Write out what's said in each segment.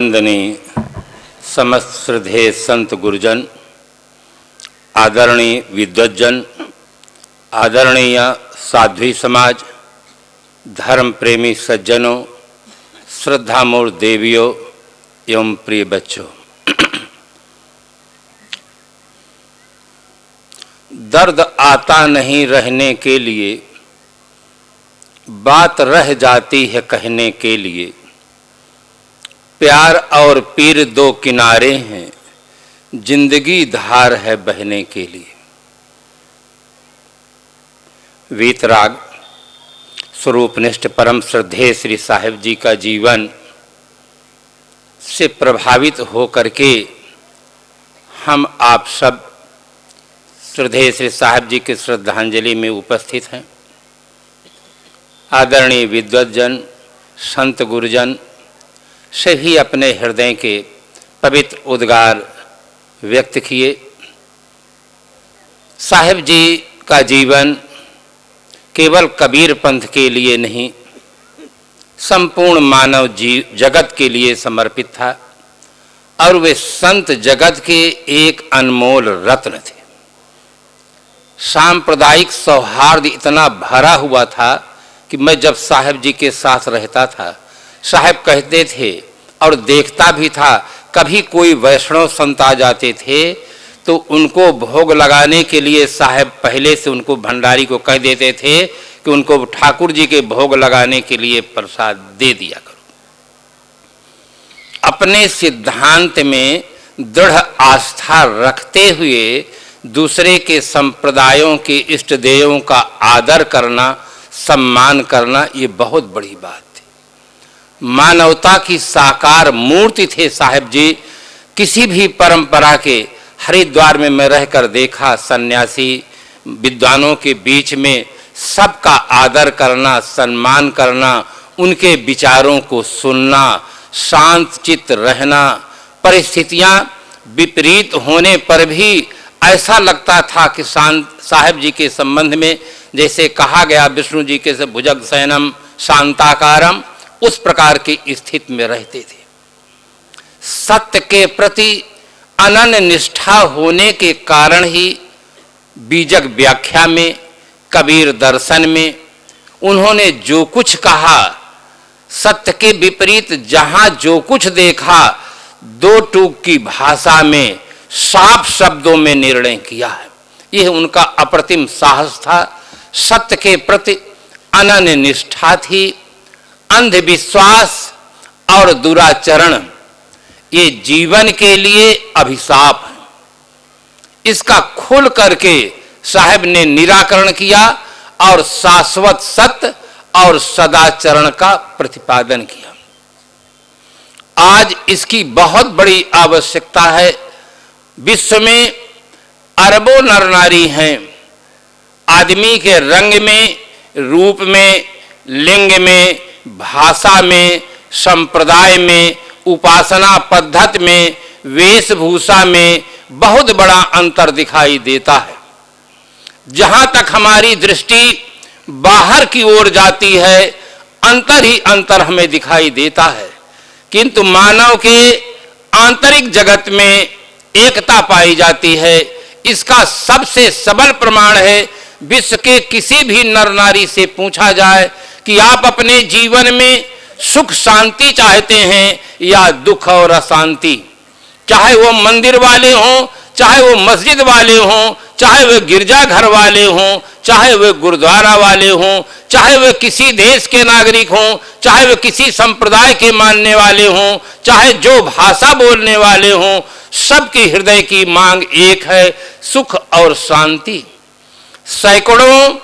वंदनीय समस्त श्रद्धेय संत गुरुजन, आदरणीय विद्वज्जन, आदरणीय साध्वी समाज, धर्म प्रेमी सज्जनों, श्रद्धामूर्त देवियों एवं प्रिय बच्चों, दर्द आता नहीं रहने के लिए, बात रह जाती है कहने के लिए। प्यार और पीर दो किनारे हैं, जिंदगी धार है बहने के लिए। वीतराग स्वरूपनिष्ठ परम श्रद्धेय श्री साहिब जी का जीवन से प्रभावित होकर के हम आप सब श्रद्धेय श्री साहिब जी के श्रद्धांजलि में उपस्थित हैं। आदरणीय विद्वज्जन, संत गुरुजन सभी अपने हृदय के पवित्र उद्गार व्यक्त किए। साहिब जी का जीवन केवल कबीर पंथ के लिए नहीं, संपूर्ण मानव जगत के लिए समर्पित था और वे संत जगत के एक अनमोल रत्न थे। सांप्रदायिक सौहार्द इतना भरा हुआ था कि मैं जब साहिब जी के साथ रहता था, साहिब कहते थे और देखता भी था, कभी कोई वैष्णव संत आ जाते थे तो उनको भोग लगाने के लिए साहिब पहले से उनको भंडारी को कह देते थे कि उनको ठाकुर जी के भोग लगाने के लिए प्रसाद दे दिया करो। अपने सिद्धांत में दृढ़ आस्था रखते हुए दूसरे के संप्रदायों के इष्ट देवों का आदर करना, सम्मान करना, ये बहुत बड़ी बात थी। मानवता की साकार मूर्ति थे साहिब जी। किसी भी परंपरा के, हरिद्वार में मैं रहकर देखा, सन्यासी विद्वानों के बीच में सबका आदर करना, सम्मान करना, उनके विचारों को सुनना, शांत चित्त रहना, परिस्थितियां विपरीत होने पर भी ऐसा लगता था कि साहिब जी के संबंध में जैसे कहा गया, विष्णु जी के से भुजग शयनम शांताकारम, उस प्रकार की स्थिति में रहते थे। सत्य के प्रति अनन्य निष्ठा होने के कारण ही बीजक व्याख्या में, कबीर दर्शन में उन्होंने जो कुछ कहा, सत्य के विपरीत जहां जो कुछ देखा, दो टूक की भाषा में साफ शब्दों में निर्णय किया है। यह उनका अप्रतिम साहस था। सत्य के प्रति अनन्य निष्ठा थी। अंधविश्वास और दुराचरण ये जीवन के लिए अभिशाप है। इसका खुल करके साहिब ने निराकरण किया और शाश्वत सत्य और सदाचरण का प्रतिपादन किया। आज इसकी बहुत बड़ी आवश्यकता है। विश्व में अरबों नर नारी हैं। आदमी के रंग में, रूप में, लिंग में, भाषा में, संप्रदाय में, उपासना पद्धति में, वेशभूषा में बहुत बड़ा अंतर दिखाई देता है। जहां तक हमारी दृष्टि बाहर की ओर जाती है, अंतर ही अंतर हमें दिखाई देता है, किंतु मानव के आंतरिक जगत में एकता पाई जाती है। इसका सबसे सबल प्रमाण है, विश्व के किसी भी नर नारी से पूछा जाए कि आप अपने जीवन में सुख शांति चाहते हैं या दुख और अशांति, चाहे वो मंदिर वाले हों, चाहे वो मस्जिद वाले हों, चाहे वे गिरजाघर वाले हों, चाहे वे गुरुद्वारा वाले हों, चाहे वे किसी देश के नागरिक हों, चाहे वे किसी संप्रदाय के मानने वाले हों, चाहे जो भाषा बोलने वाले हों, सबके हृदय की मांग एक है, सुख और शांति। सैकड़ों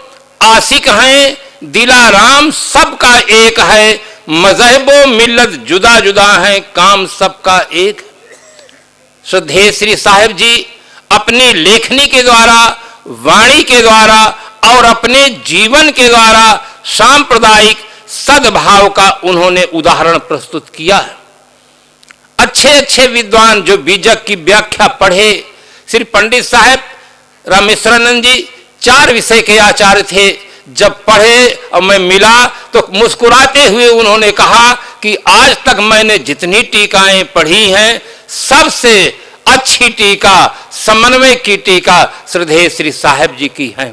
आशिक हैं, दिलाराम सबका एक है, मजहबो मिल्लत जुदा जुदा हैं, काम सबका एक। श्रद्धेय श्री साहिब जी अपनी लेखनी के द्वारा, वाणी के द्वारा और अपने जीवन के द्वारा सांप्रदायिक सद्भाव का उन्होंने उदाहरण प्रस्तुत किया है। अच्छे अच्छे विद्वान जो बीजक की व्याख्या पढ़े, श्री पंडित साहब रामेश्वरानंद जी 4 विषय के आचार्य थे। जब पढ़े और मैं मिला तो मुस्कुराते हुए उन्होंने कहा कि कि आज तक मैंने जितनी टीकाएं पढ़ी हैं, सबसे अच्छी टीका, समन्वय की टीका श्रद्धेय श्री साहिब जी की है।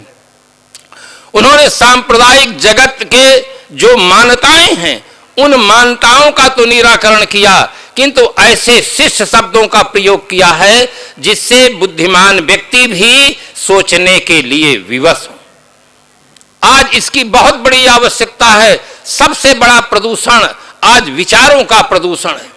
उन्होंने सांप्रदायिक जगत के जो मान्यताएं हैं, उन मान्यताओं का तो निराकरण किया, किंतु ऐसे शिष्ट शब्दों का प्रयोग किया है जिससे बुद्धिमान व्यक्ति भी सोचने के लिए विवश हो। आज इसकी बहुत बड़ी आवश्यकता है। सबसे बड़ा प्रदूषण आज विचारों का प्रदूषण है।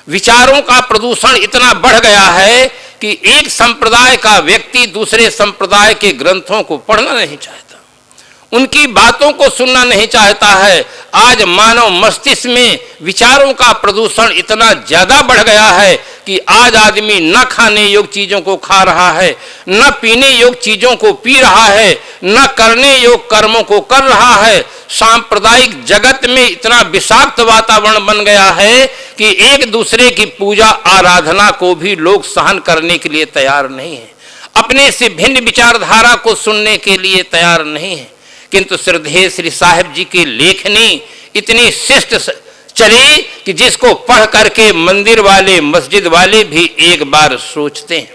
विचारों का प्रदूषण इतना बढ़ गया है कि एक संप्रदाय का व्यक्ति दूसरे संप्रदाय के ग्रंथों को पढ़ना नहीं चाहता, उनकी बातों को सुनना नहीं चाहता है। आज मानव मस्तिष्क में विचारों का प्रदूषण इतना ज्यादा बढ़ गया है कि आज आदमी न खाने योग्य चीजों को खा रहा है, न पीने योग्य चीजों को पी रहा है, न करने योग्य कर्मों को कर रहा है। सांप्रदायिक जगत में इतना विषाक्त वातावरण बन गया है कि एक दूसरे की पूजा आराधना को भी लोग सहन करने के लिए तैयार नहीं है, अपने से भिन्न विचारधारा को सुनने के लिए तैयार नहीं है। किंतु श्रद्धेय श्री साहिब जी की लेखनी इतनी शिष्ट चली कि जिसको पढ़ करके मंदिर वाले, मस्जिद वाले भी एक बार सोचते हैं।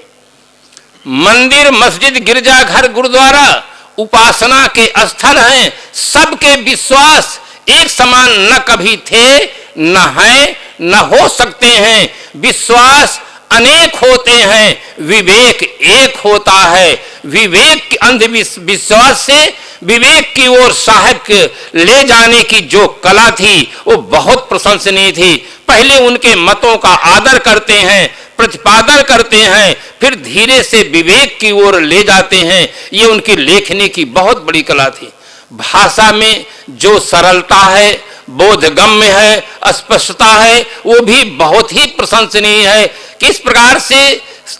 मंदिर, मस्जिद, गिरजाघर, गुरुद्वारा उपासना के स्थल हैं। सबके विश्वास एक समान न कभी थे, न है, न हो सकते हैं। विश्वास अनेक होते हैं, विवेक एक होता है। विवेक, अंधविश्वास से विवेक की ओर साहिब के ले जाने की जो कला थी वो बहुत प्रशंसनीय थी। पहले उनके मतों का आदर करते हैं, प्रतिपादन करते हैं, फिर धीरे से विवेक की ओर ले जाते हैं। ये उनकी लेखनी की बहुत बड़ी कला थी। भाषा में जो सरलता है, बोधगम्य है, स्पष्टता है, वो भी बहुत ही प्रशंसनीय है। किस प्रकार से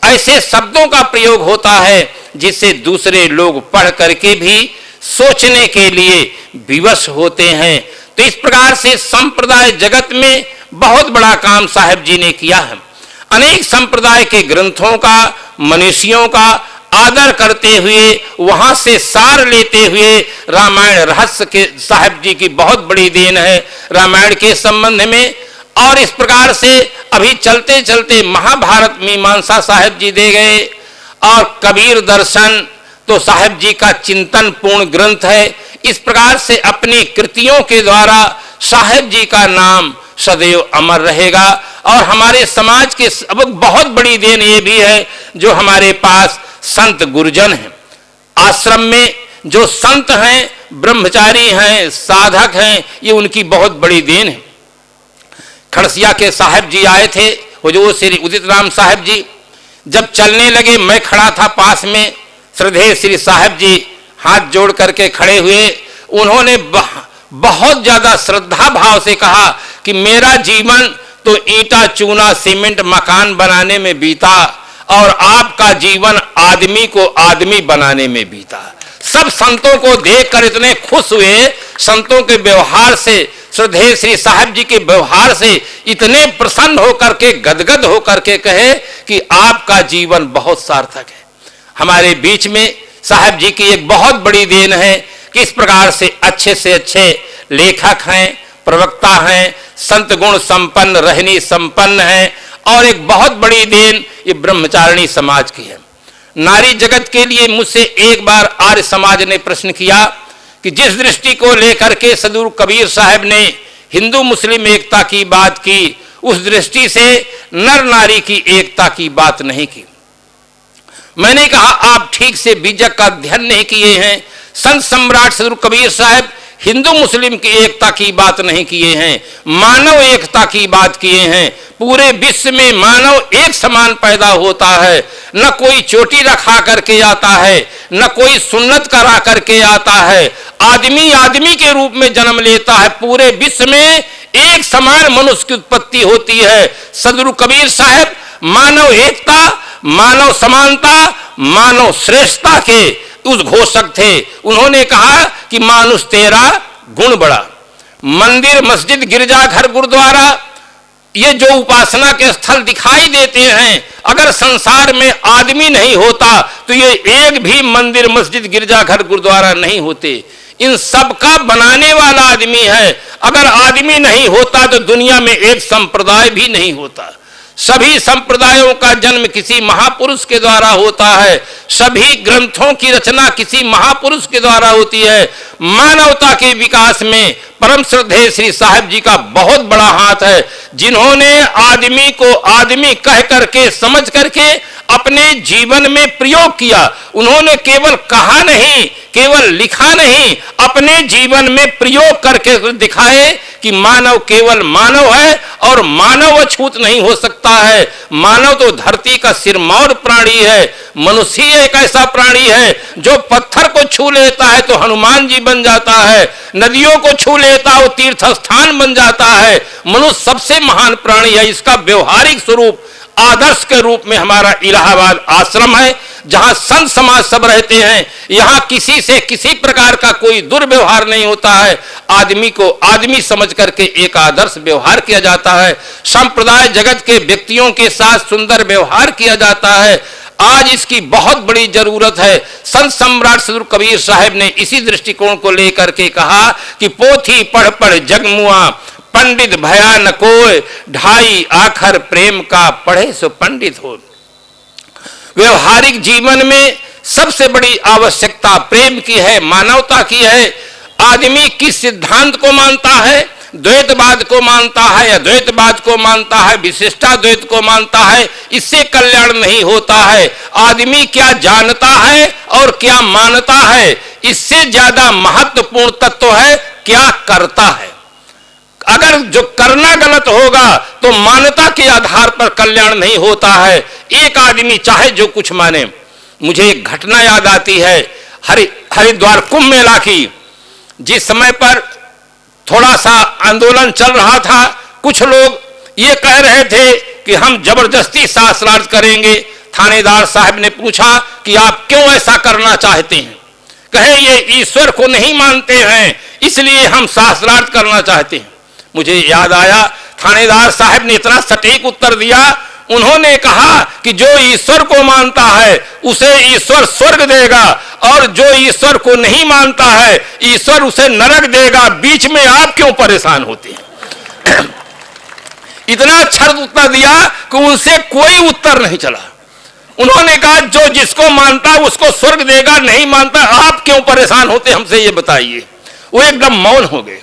ऐसे शब्दों का प्रयोग होता है जिससे दूसरे लोग पढ़ करके भी सोचने के लिए विवश होते हैं। तो इस प्रकार से संप्रदाय जगत में बहुत बड़ा काम साहिब जी ने किया है। अनेक संप्रदाय के ग्रंथों का, मनीषियों का आदर करते हुए, वहां से सार लेते हुए रामायण रहस्य के साहिब जी की बहुत बड़ी देन है रामायण के संबंध में। और इस प्रकार से अभी चलते चलते महाभारत मीमांसा साहिब जी दे गए, और कबीर दर्शन तो साहिब जी का चिंतन पूर्ण ग्रंथ है। इस प्रकार से अपनी कृतियों के द्वारा साहिब जी का नाम सदैव अमर रहेगा। और हमारे समाज के अब बहुत बड़ी देन ये भी है जो हमारे पास संत गुरुजन हैं। आश्रम में जो संत हैं, ब्रह्मचारी हैं, साधक हैं, ये उनकी बहुत बड़ी देन है। खड़सिया के साहिब जी आए थे, हुजूर श्री उदित राम साहिब जी जब चलने लगे, मैं खड़ा था पास में। श्रद्धेय श्री साहिब जी हाथ जोड़ करके खड़े हुए। उन्होंने बहुत ज्यादा श्रद्धा भाव से कहा कि मेरा जीवन तो ईंटा, चूना, सीमेंट, मकान बनाने में बीता, और आपका जीवन आदमी को आदमी बनाने में बीता। सब संतों को देखकर इतने खुश हुए, संतों के व्यवहार से, श्रद्धेय श्री साहिब जी के व्यवहार से इतने प्रसन्न होकर के, गदगद होकर के कहे कि आपका जीवन बहुत सार्थक है। हमारे बीच में साहिब जी की एक बहुत बड़ी देन है कि इस प्रकार से अच्छे लेखक हैं, प्रवक्ता हैं, संत गुण संपन्न, रहनी संपन्न हैं। और एक बहुत बड़ी देन ये ब्रह्मचारिणी समाज की है। नारी जगत के लिए मुझसे एक बार आर्य समाज ने प्रश्न किया कि जिस दृष्टि को लेकर के सदगुरु कबीर साहब ने हिंदू मुस्लिम एकता की बात की, उस दृष्टि से नर नारी की एकता की बात नहीं की। मैंने कहा आप ठीक से बीजक का अध्ययन नहीं किए हैं। संत सम्राट सदगुरु कबीर साहब हिंदू मुस्लिम की एकता की बात नहीं किए हैं, मानव एकता की बात किए हैं। पूरे विश्व में मानव एक समान पैदा होता है, न कोई चोटी रखा करके आता है, न कोई सुन्नत करा करके आता है। आदमी आदमी के रूप में जन्म लेता है। पूरे विश्व में एक समान मनुष्य की उत्पत्ति होती है। सदगुरु कबीर साहब मानव एकता, मानव समानता, मानव श्रेष्ठता के उस घोषक थे। उन्होंने कहा कि मानुष तेरा गुण बड़ा। मंदिर, मस्जिद, गिरजाघर, गुरुद्वारा, ये जो उपासना के स्थल दिखाई देते हैं, अगर संसार में आदमी नहीं होता तो ये एक भी मंदिर, मस्जिद, गिरजाघर, गुरुद्वारा नहीं होते। इन सब का बनाने वाला आदमी है। अगर आदमी नहीं होता तो दुनिया में एक संप्रदाय भी नहीं होता। सभी संप्रदायों का जन्म किसी महापुरुष के द्वारा होता है, सभी ग्रंथों की रचना किसी महापुरुष के द्वारा होती है। मानवता के विकास में परम श्रद्धेय श्री साहब जी का बहुत बड़ा हाथ है, जिन्होंने आदमी को आदमी कह करके समझ करके अपने जीवन में प्रयोग किया। उन्होंने केवल कहा नहीं, केवल लिखा नहीं, अपने जीवन में प्रयोग करके दिखाए कि मानव केवल मानव है और मानव अछूत नहीं हो सकता है। मानव तो धरती का सिरमौर प्राणी है। मनुष्य एक ऐसा प्राणी है जो पत्थर को छू लेता है तो हनुमान जी बन जाता है, नदियों को छू लेता है वो तीर्थ स्थान बन जाता है। मनुष्य सबसे महान प्राणी है। इसका व्यवहारिक स्वरूप आदर्श के रूप में हमारा इलाहाबाद आश्रम है, जहां संत समाज सब रहते हैं। यहां किसी से किसी प्रकार का कोई दुर्व्यवहार नहीं होता है। आदमी को आदमी समझ करके एक आदर्श व्यवहार किया जाता है। संप्रदाय जगत के व्यक्तियों के साथ सुंदर व्यवहार किया जाता है। आज इसकी बहुत बड़ी जरूरत है। संत सम्राट सदगुरु कबीर साहब ने इसी दृष्टिकोण को लेकर के कहा कि पोथी पढ़ पढ़ जगमुआ, पंडित भया न कोय, ढाई आखर प्रेम का पढ़े सो पंडित हो। व्यवहारिक जीवन में सबसे बड़ी आवश्यकता प्रेम की है, मानवता की है। आदमी किस सिद्धांत को मानता है? द्वैतवाद को मानता है, अद्वैतवाद को मानता है, विशिष्टाद्वैत को मानता है, इससे कल्याण नहीं होता है। आदमी क्या जानता है और क्या मानता है, इससे ज्यादा महत्वपूर्ण तत्व है क्या करता है। अगर जो करना गलत होगा तो मान्यता के आधार पर कल्याण नहीं होता है। एक आदमी चाहे जो कुछ माने। मुझे एक घटना याद आती है हरिद्वार कुंभ मेला की। जिस समय पर थोड़ा सा आंदोलन चल रहा था, कुछ लोग ये कह रहे थे कि हम जबरदस्ती शास्त्रार्थ करेंगे। थानेदार साहब ने पूछा कि आप क्यों ऐसा करना चाहते हैं? कहे ये ईश्वर को नहीं मानते हैं, इसलिए हम शास्त्रार्थ करना चाहते हैं। मुझे याद आया थानेदार साहब ने इतना सटीक उत्तर दिया। उन्होंने कहा कि जो ईश्वर को मानता है उसे ईश्वर स्वर्ग देगा, और जो ईश्वर को नहीं मानता है ईश्वर उसे नरक देगा। बीच में आप क्यों परेशान होते हैं? इतना अच्छा उत्तर दिया कि उनसे कोई उत्तर नहीं चला। उन्होंने कहा जो जिसको मानता है उसको स्वर्ग देगा, नहीं मानता आप क्यों परेशान होते, हमसे ये बताइए। वो एकदम मौन हो गए।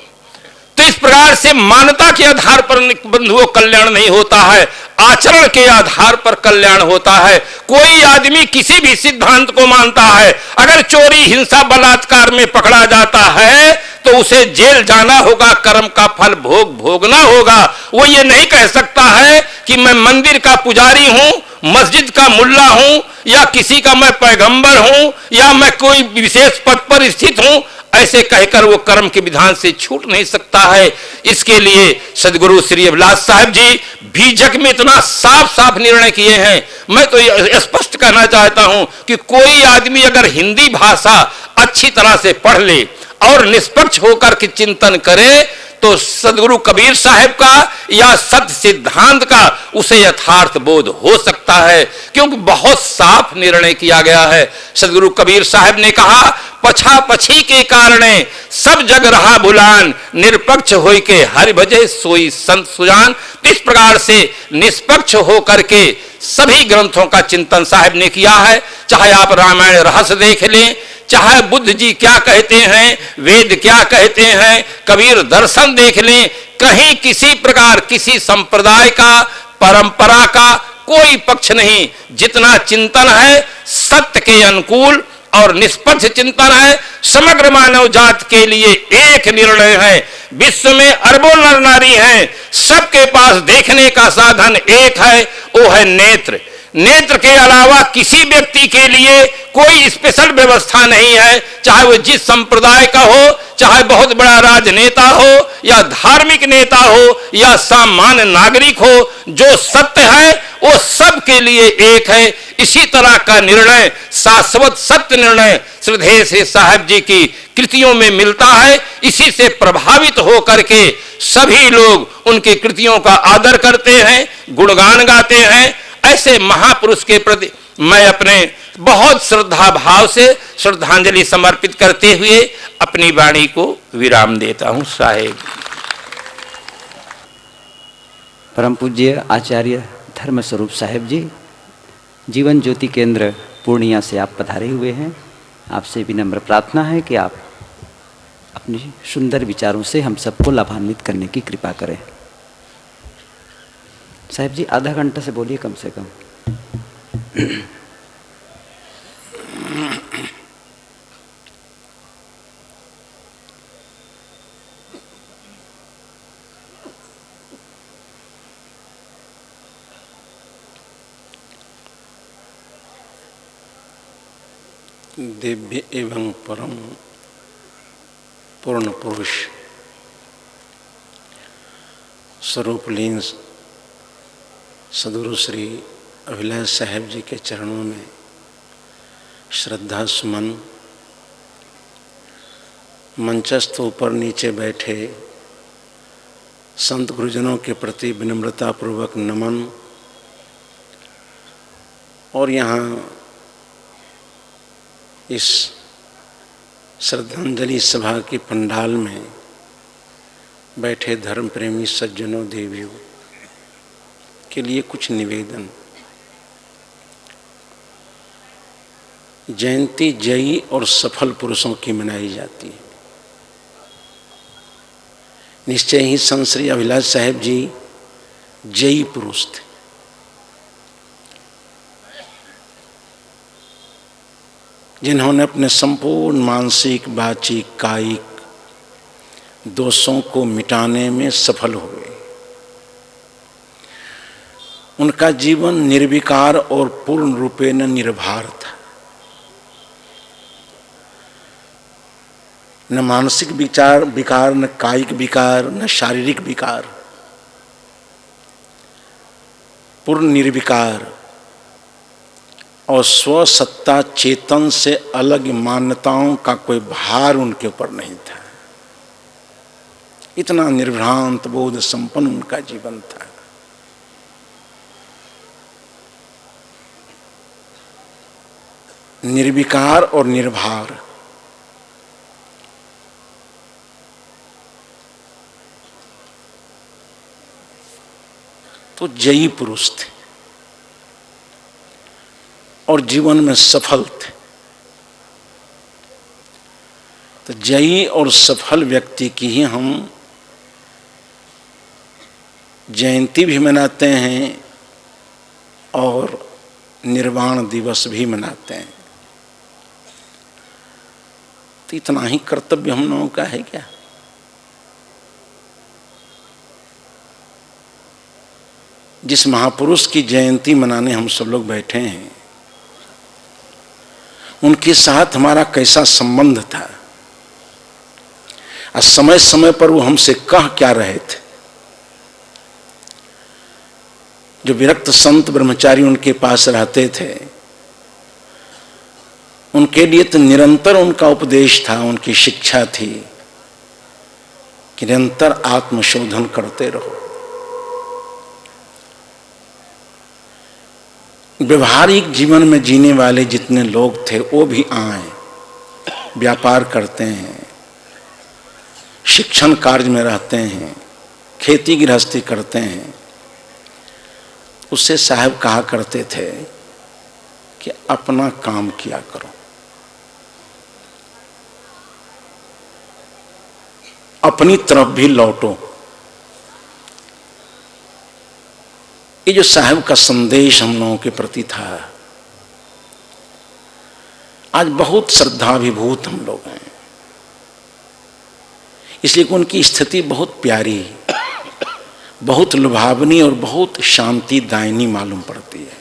तो इस प्रकार से मान्यता के आधार पर बंधुओं कल्याण नहीं होता है, आचरण के आधार पर कल्याण होता है। कोई आदमी किसी भी सिद्धांत को मानता है, अगर चोरी हिंसा बलात्कार में पकड़ा जाता है तो उसे जेल जाना होगा, कर्म का फल भोगना होगा। वो ये नहीं कह सकता है कि मैं मंदिर का पुजारी हूं, मस्जिद का मुल्ला हूं, या किसी का मैं पैगंबर हूं, या मैं कोई विशेष पद पर स्थित हूं। ऐसे कहकर वो कर्म के विधान से छूट नहीं सकता है। इसके लिए सदगुरु श्री अभिलाष साहब जी बीजक में इतना साफ साफ निर्णय किए हैं। मैं तो स्पष्ट कहना चाहता हूं कि कोई आदमी अगर हिंदी भाषा अच्छी तरह से पढ़ ले और निष्पक्ष होकर के चिंतन करे तो सदगुरु कबीर साहब का या सत्य सिद्धांत का उसे यथार्थ बोध हो सकता है, क्योंकि बहुत साफ निर्णय किया गया है। सदगुरु कबीर साहब ने कहा पछा पछी के कारणे सब जग रहा भुलान, निरपक्ष होई के हरि भजे सोई संत सुजान। इस प्रकार से निष्पक्ष होकर के सभी ग्रंथों का चिंतन साहब ने किया है। चाहे आप रामायण रहस्य देख लें, चाहे बुद्ध जी क्या कहते हैं, वेद क्या कहते हैं, कबीर दर्शन देख लें, कहीं किसी प्रकार किसी संप्रदाय का परंपरा का कोई पक्ष नहीं। जितना चिंतन है सत्य के अनुकूल और निष्पक्ष चिंतन है। समग्र मानव जात के लिए एक निर्णय है। विश्व में अरबों नर नारी हैं, सबके पास देखने का साधन एक है, वो है नेत्र। नेत्र के अलावा किसी व्यक्ति के लिए कोई स्पेशल व्यवस्था नहीं है, चाहे वो जिस संप्रदाय का हो, चाहे बहुत बड़ा राजनेता हो या धार्मिक नेता हो या सामान्य नागरिक हो। जो सत्य है वो सबके लिए एक है। इसी तरह का निर्णय, शाश्वत सत्य निर्णय श्रद्धेय श्री साहब जी की कृतियों में मिलता है। इसी से प्रभावित होकर के सभी लोग उनकी कृतियों का आदर करते हैं, गुणगान गाते हैं। ऐसे महापुरुष के प्रति मैं अपने बहुत श्रद्धा भाव से श्रद्धांजलि समर्पित करते हुए अपनी वाणी को विराम देता हूं। साहेब। परम पूज्य आचार्य धर्म स्वरूप साहेब जी, जीवन ज्योति केंद्र पूर्णिया से आप पधारे हुए हैं। आपसे विनम्र प्रार्थना है कि आप अपने सुंदर विचारों से हम सबको लाभान्वित करने की कृपा करें। साहब जी आधा घंटा से बोलिए कम से कम। दिव्य एवं परम पूर्ण पुरुष स्वरूपलीन सद्गुरु श्री अभिलाष साहेब जी के चरणों में श्रद्धा सुमन, मंचस्थ ऊपर नीचे बैठे संत गुरुजनों के प्रति विनम्रता पूर्वक नमन, और यहाँ इस श्रद्धांजलि सभा के पंडाल में बैठे धर्म प्रेमी सज्जनों देवियों के लिए कुछ निवेदन। जयंती जयी और सफल पुरुषों की मनाई जाती है। निश्चय ही संत श्री अभिलाष साहेब जी जयी पुरुष थे। जिन्होंने अपने संपूर्ण मानसिक, वाचिक, कायिक दोषों को मिटाने में सफल हुए। उनका जीवन निर्विकार और पूर्ण रूपेण निर्भर था। न मानसिक विकार, न कायिक विकार, न शारीरिक विकार, पूर्ण निर्विकार और स्वसत्ता चेतन से अलग मान्यताओं का कोई भार उनके ऊपर नहीं था। इतना निर्भ्रांत बोध संपन्न उनका जीवन था। निर्विकार और निर्भार, तो जयी पुरुष थे और जीवन में सफल थे। तो जयी और सफल व्यक्ति की ही हम जयंती भी मनाते हैं और निर्वाण दिवस भी मनाते हैं। तो इतना ही कर्तव्य हम लोगों का है क्या? जिस महापुरुष की जयंती मनाने हम सब लोग बैठे हैं, उनके साथ हमारा कैसा संबंध था और समय समय पर वो हमसे कह क्या रहे थे। जो विरक्त संत ब्रह्मचारी उनके पास रहते थे, उनके लिए तो निरंतर उनका उपदेश था, उनकी शिक्षा थी कि निरंतर आत्मशोधन करते रहो। व्यवहारिक जीवन में जीने वाले जितने लोग थे वो भी आए, व्यापार करते हैं, शिक्षण कार्य में रहते हैं, खेती गृहस्थी करते हैं। उससे साहब कहा करते थे कि अपना काम किया करो, अपनी तरफ भी लौटो। ये जो साहब का संदेश हम लोगों के प्रति था, आज बहुत श्रद्धाभिभूत हम लोग हैं। इसलिए उनकी स्थिति बहुत प्यारी, बहुत लुभावनी और बहुत शांतिदायिनी मालूम पड़ती है।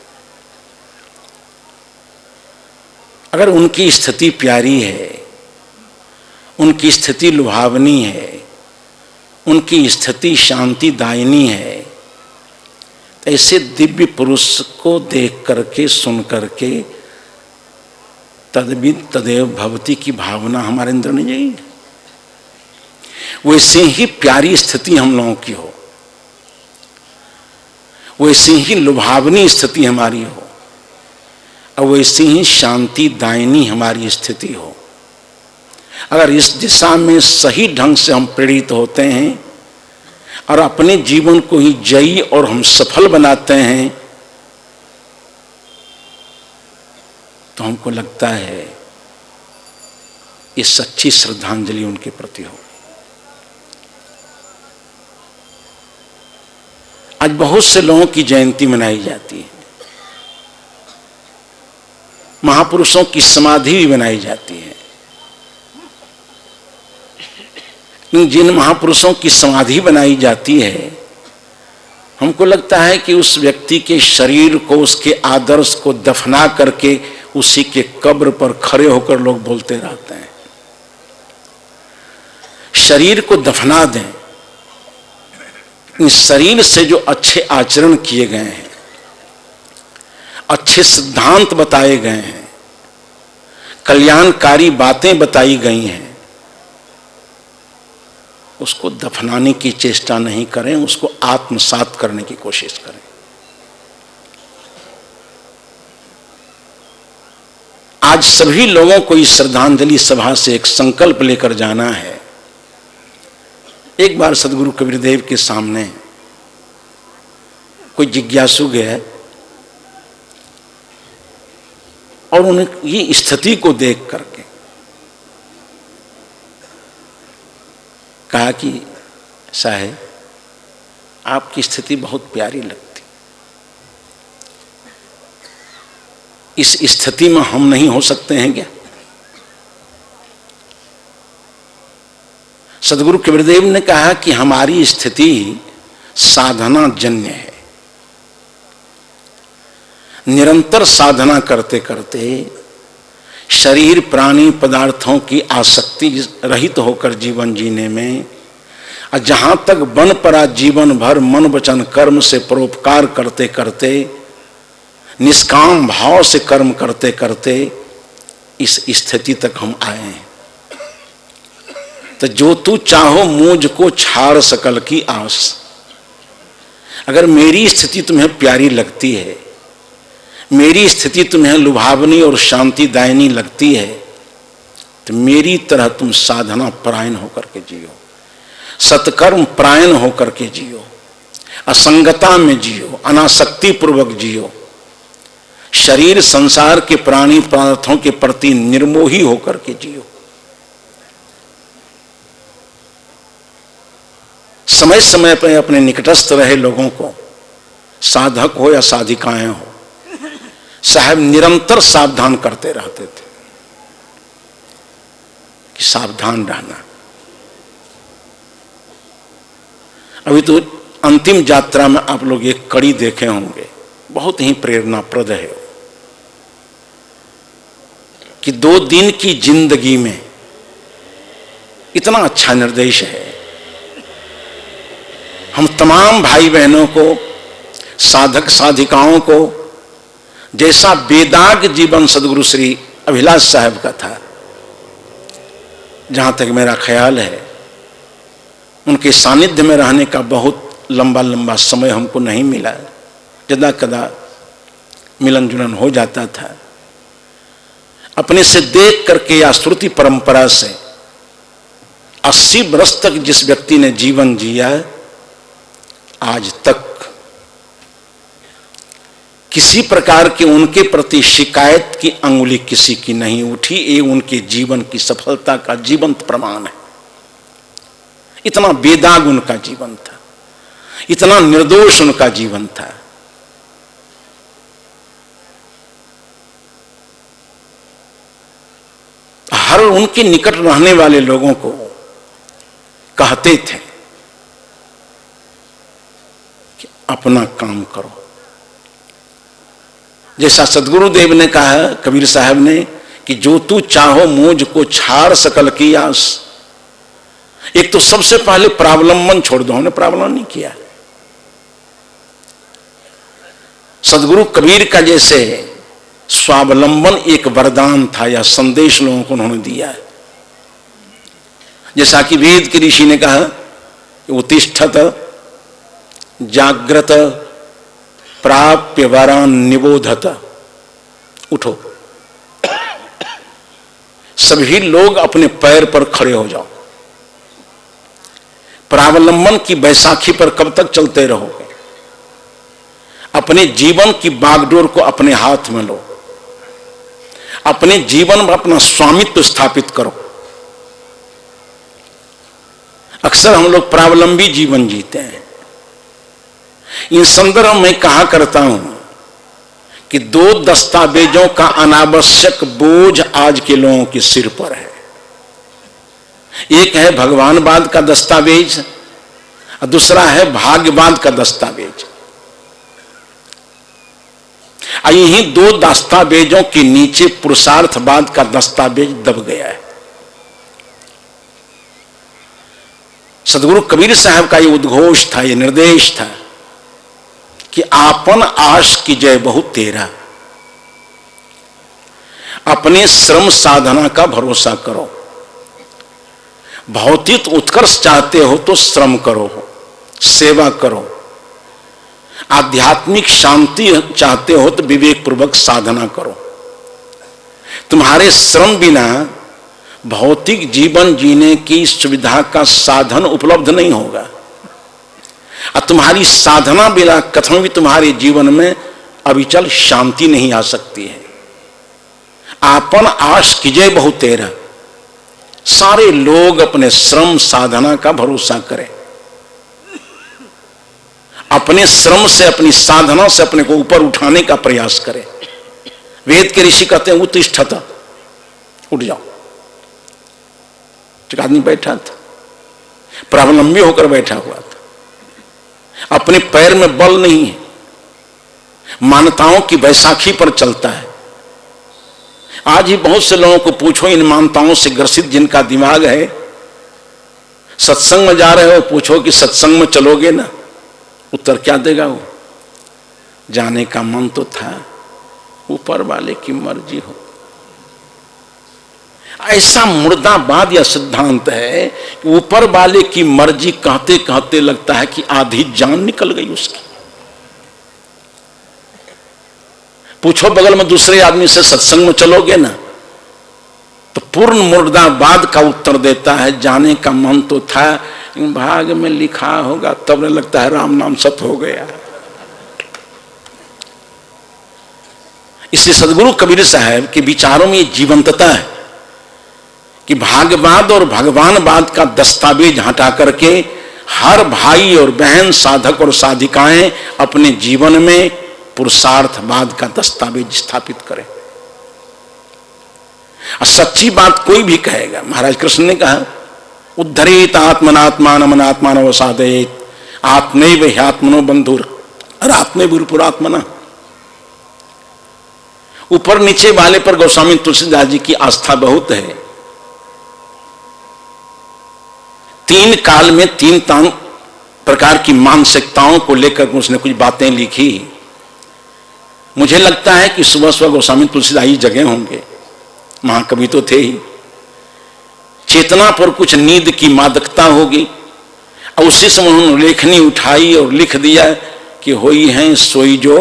अगर उनकी स्थिति प्यारी है, उनकी स्थिति लुभावनी है, उनकी स्थिति शांतिदायिनी है, ऐसे दिव्य पुरुष को देख करके, सुन करके तद्विद तदेव भवति की भावना हमारे अंदर नहीं जाएगी। वैसे ही प्यारी स्थिति हम लोगों की हो, वैसे ही लुभावनी स्थिति हमारी हो, और वैसी ही शांति दायिनी हमारी स्थिति हो। अगर इस दिशा में सही ढंग से हम प्रेरित होते हैं और अपने जीवन को ही जयी और हम सफल बनाते हैं, तो हमको लगता है ये सच्ची श्रद्धांजलि उनके प्रति हो। आज बहुत से लोगों की जयंती मनाई जाती है, महापुरुषों की समाधि भी बनाई जाती है। जिन महापुरुषों की समाधि बनाई जाती है, हमको लगता है कि उस व्यक्ति के शरीर को, उसके आदर्श को दफना करके उसी के कब्र पर खड़े होकर लोग बोलते रहते हैं। शरीर को दफना दें। इस शरीर से जो अच्छे आचरण किए गए हैं, अच्छे सिद्धांत बताए गए हैं, कल्याणकारी बातें बताई गई हैं, उसको दफनाने की चेष्टा नहीं करें, उसको आत्मसात करने की कोशिश करें। आज सभी लोगों को इस श्रद्धांजलि सभा से एक संकल्प लेकर जाना है। एक बार सदगुरु कबीरदेव के सामने कोई जिज्ञासु गया और उन्हें ये स्थिति को देख करके कहा कि साहब, आपकी स्थिति बहुत प्यारी लगती, इस स्थिति में हम नहीं हो सकते हैं क्या? सदगुरु कबीरदेव ने कहा कि हमारी स्थिति साधना जन्य है। निरंतर साधना करते करते शरीर प्राणी पदार्थों की आसक्ति रहित होकर जीवन जीने में, और जहां तक बन पड़ा जीवन भर मन वचन कर्म से परोपकार करते करते, निष्काम भाव से कर्म करते करते इस स्थिति तक हम आए हैं। तो जो तू चाहो मुझ को छाड़ सकल की आस। अगर मेरी स्थिति तुम्हें प्यारी लगती है, मेरी स्थिति तुम्हें लुभावनी और शांतिदायिनी लगती है, तो मेरी तरह तुम साधना परायण होकर के जियो, सत्कर्म परायण होकर के जियो, असंगता में जियो, अनासक्ति पूर्वक जियो, शरीर संसार के प्राणी पदार्थों के प्रति निर्मोही होकर के जियो। समय समय पर अपने निकटस्थ रहे लोगों को, साधक हो या साधिकाएं हो, साहब निरंतर सावधान करते रहते थे कि सावधान रहना। अभी तो अंतिम यात्रा में आप लोग एक कड़ी देखे होंगे, बहुत ही प्रेरणाप्रद है कि 2 दिन की जिंदगी में इतना अच्छा निर्देश है। हम तमाम भाई बहनों को, साधक साधिकाओं को, जैसा वेदाग जीवन सदगुरु श्री अभिलाष साहब का था, जहां तक मेरा ख्याल है उनके सानिध्य में रहने का बहुत लंबा लंबा समय हमको नहीं मिला, जदा कदा मिलन जुलन हो जाता था। अपने से देख करके या श्रुति परंपरा से 80 वर्ष तक जिस व्यक्ति ने जीवन जिया, आज तक किसी प्रकार के उनके प्रति शिकायत की अंगुली किसी की नहीं उठी। ये उनके जीवन की सफलता का जीवंत प्रमाण है। इतना बेदाग उनका जीवन था, इतना निर्दोष उनका जीवन था। हर उनके निकट रहने वाले लोगों को कहते थे कि अपना काम करो। जैसा सदगुरुदेव ने कहा, कबीर साहब ने, कि जो तू चाहो मुझ को छाड़ सकल की आस। एक तो सबसे पहले प्रावलंबन छोड़ दो, हमने प्रावलंबन नहीं किया। सदगुरु कबीर का जैसे स्वावलंबन एक वरदान था या संदेश लोगों को उन्होंने दिया है। जैसा कि वेद के ऋषि ने कहा, उत्तिष्ठत जाग्रत प्राप्य वरान निबोधत, उठो, सभी लोग अपने पैर पर खड़े हो जाओ। परावलंबन की बैसाखी पर कब तक चलते रहोगे? अपने जीवन की बागडोर को अपने हाथ में लो, अपने जीवन में अपना स्वामित्व स्थापित करो। अक्सर हम लोग परावलंबी जीवन जीते हैं। इन संदर्भ में कहा करता हूं कि 2 दस्तावेजों का अनावश्यक बोझ आज के लोगों के सिर पर है। एक है भगवानवाद का दस्तावेज और दूसरा है भाग्यवाद का दस्तावेज। यही 2 दस्तावेजों के नीचे पुरुषार्थवाद का दस्तावेज दब गया है। सदगुरु कबीर साहब का ये उद्घोष था, ये निर्देश था कि आपन आश की जय बहु तेरा, अपने श्रम साधना का भरोसा करो। भौतिक उत्कर्ष चाहते हो तो श्रम करो, सेवा करो। आध्यात्मिक शांति चाहते हो तो विवेक पूर्वक साधना करो। तुम्हारे श्रम बिना भौतिक जीवन जीने की सुविधा का साधन उपलब्ध नहीं होगा, और तुम्हारी साधना बिना कथन भी तुम्हारे जीवन में अविचल शांति नहीं आ सकती है। आपन आश कीजिए बहु तेरा, सारे लोग अपने श्रम साधना का भरोसा करें, अपने श्रम से अपनी साधना से अपने को ऊपर उठाने का प्रयास करें। वेद के ऋषि कहते हैं उत्तिष्ठत, उठ जाओ। एक आदमी बैठा था, परावलंबी होकर बैठा हुआ था, अपने पैर में बल नहीं है, मान्यताओं की बैसाखी पर चलता है। आज ही बहुत से लोगों को पूछो, इन मान्यताओं से ग्रसित जिनका दिमाग है, सत्संग में जा रहे हो, पूछो कि सत्संग में चलोगे ना? उत्तर क्या देगा वो? जाने का मन तो था, ऊपर वाले की मर्जी हो। ऐसा मुर्दाबाद या सिद्धांत है कि ऊपर वाले की मर्जी कहते कहते लगता है कि आधी जान निकल गई उसकी। पूछो बगल में दूसरे आदमी से, सत्संग में चलोगे ना? तो पूर्ण मुर्दाबाद का उत्तर देता है, जाने का मन तो था, भाग में लिखा होगा, तब लगता है राम नाम सत हो गया। इसलिए सदगुरु कबीर साहब के विचारों में जीवंतता है कि भाग्यवाद और भगवानवाद का दस्तावेज हटा करके हर भाई और बहन, साधक और साधिकाएं अपने जीवन में पुरुषार्थवाद का दस्तावेज स्थापित करें। और सच्ची बात कोई भी कहेगा, महाराज कृष्ण ने कहा, उद्धरेत आत्मनात्मान मनात्मान अवसादेत, आत्मैव ह्यात्मनो बंधुर और आत्मैव पुरात्मना। ऊपर नीचे वाले पर गोस्वामी तुलसीदास जी की आस्था बहुत है। 3 काल में 3 प्रकार की मानसिकताओं को लेकर उसने कुछ बातें लिखी। मुझे लगता है कि सुबह सुबह गोस्वामी तुलसीदास जी जगे होंगे, महाकवि तो थे ही। चेतना पर कुछ नींद की मादकता होगी और उसी समय उन्होंने लेखनी उठाई और लिख दिया कि होई हैं सोई जो,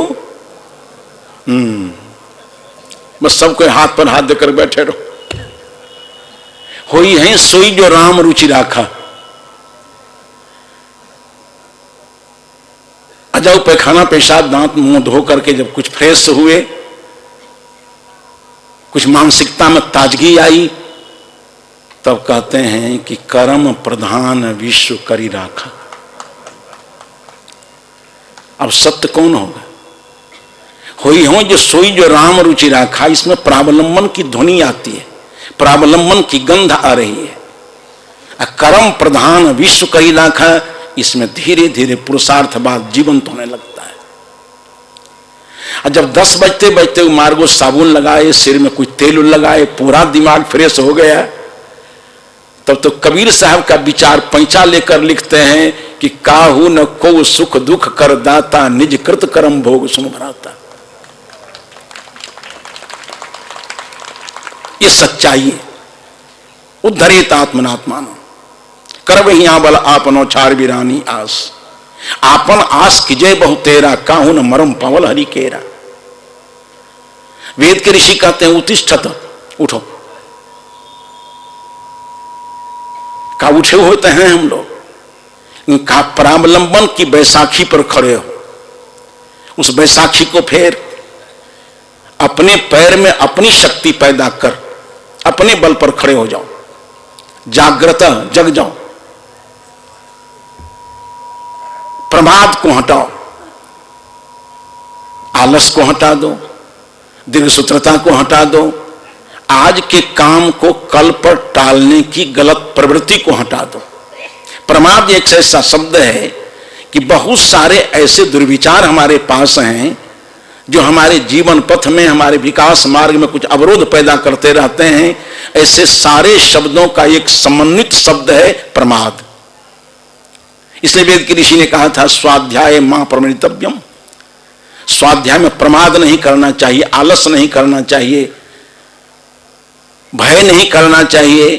बस सबको हाथ पर हाथ देकर बैठे रहो। होई हैं सोई जो राम रुचि राखा। अजाऊ पैखाना पेशाब दांत मुंह धो करके जब कुछ फ्रेश हुए, कुछ मानसिकता में ताजगी आई, तब कहते हैं कि कर्म प्रधान विश्व करी राखा। अब सत्य कौन होगा? होई हो जो सोई जो राम रुचि राखा। इसमें प्रावलंबन की ध्वनि आती है, प्रावलंबन की गंध आ रही है। कर्म प्रधान विश्व करी राखा, इसमें धीरे धीरे पुरुषार्थवाद जीवंत होने लगता है। और जब 10 बजते बजते मार्गो साबुन लगाए, सिर में कुछ तेल लगाए, पूरा दिमाग फ्रेश हो गया, तब तो कबीर साहब का विचार पैंचा लेकर लिखते हैं कि काहू न को सुख दुख कर दाता, निज कृत कर्म भोग सुन भराता। ये सच्चाई है। उद्धरेत आत्मनात्मान, करब हिया बल आपनो छार बिरानी आस, आपन आस कीजे बहु तेरा, काहू न मरम पवल हरि केरा। वेद के ऋषि कहते हैं उत्तिष्ठत, उठो। का उठे होते हैं हम लोग, इनका परावलंबन की बैसाखी पर खड़े हो। उस बैसाखी को फेर अपने पैर में अपनी शक्ति पैदा कर अपने बल पर खड़े हो जाओ, जागृत जग जाओ, प्रमाद को हटाओ, आलस को हटा दो, दीर्घसूत्रता को हटा दो, आज के काम को कल पर टालने की गलत प्रवृत्ति को हटा दो। प्रमाद एक ऐसा शब्द है कि बहुत सारे ऐसे दुर्विचार हमारे पास हैं जो हमारे जीवन पथ में, हमारे विकास मार्ग में कुछ अवरोध पैदा करते रहते हैं। ऐसे सारे शब्दों का एक समन्वित शब्द है प्रमाद। इसलिए वेद के ऋषि ने कहा था स्वाध्याय मां प्रमणितव्यम, स्वाध्याय में प्रमाद नहीं करना चाहिए, आलस नहीं करना चाहिए, भय नहीं करना चाहिए,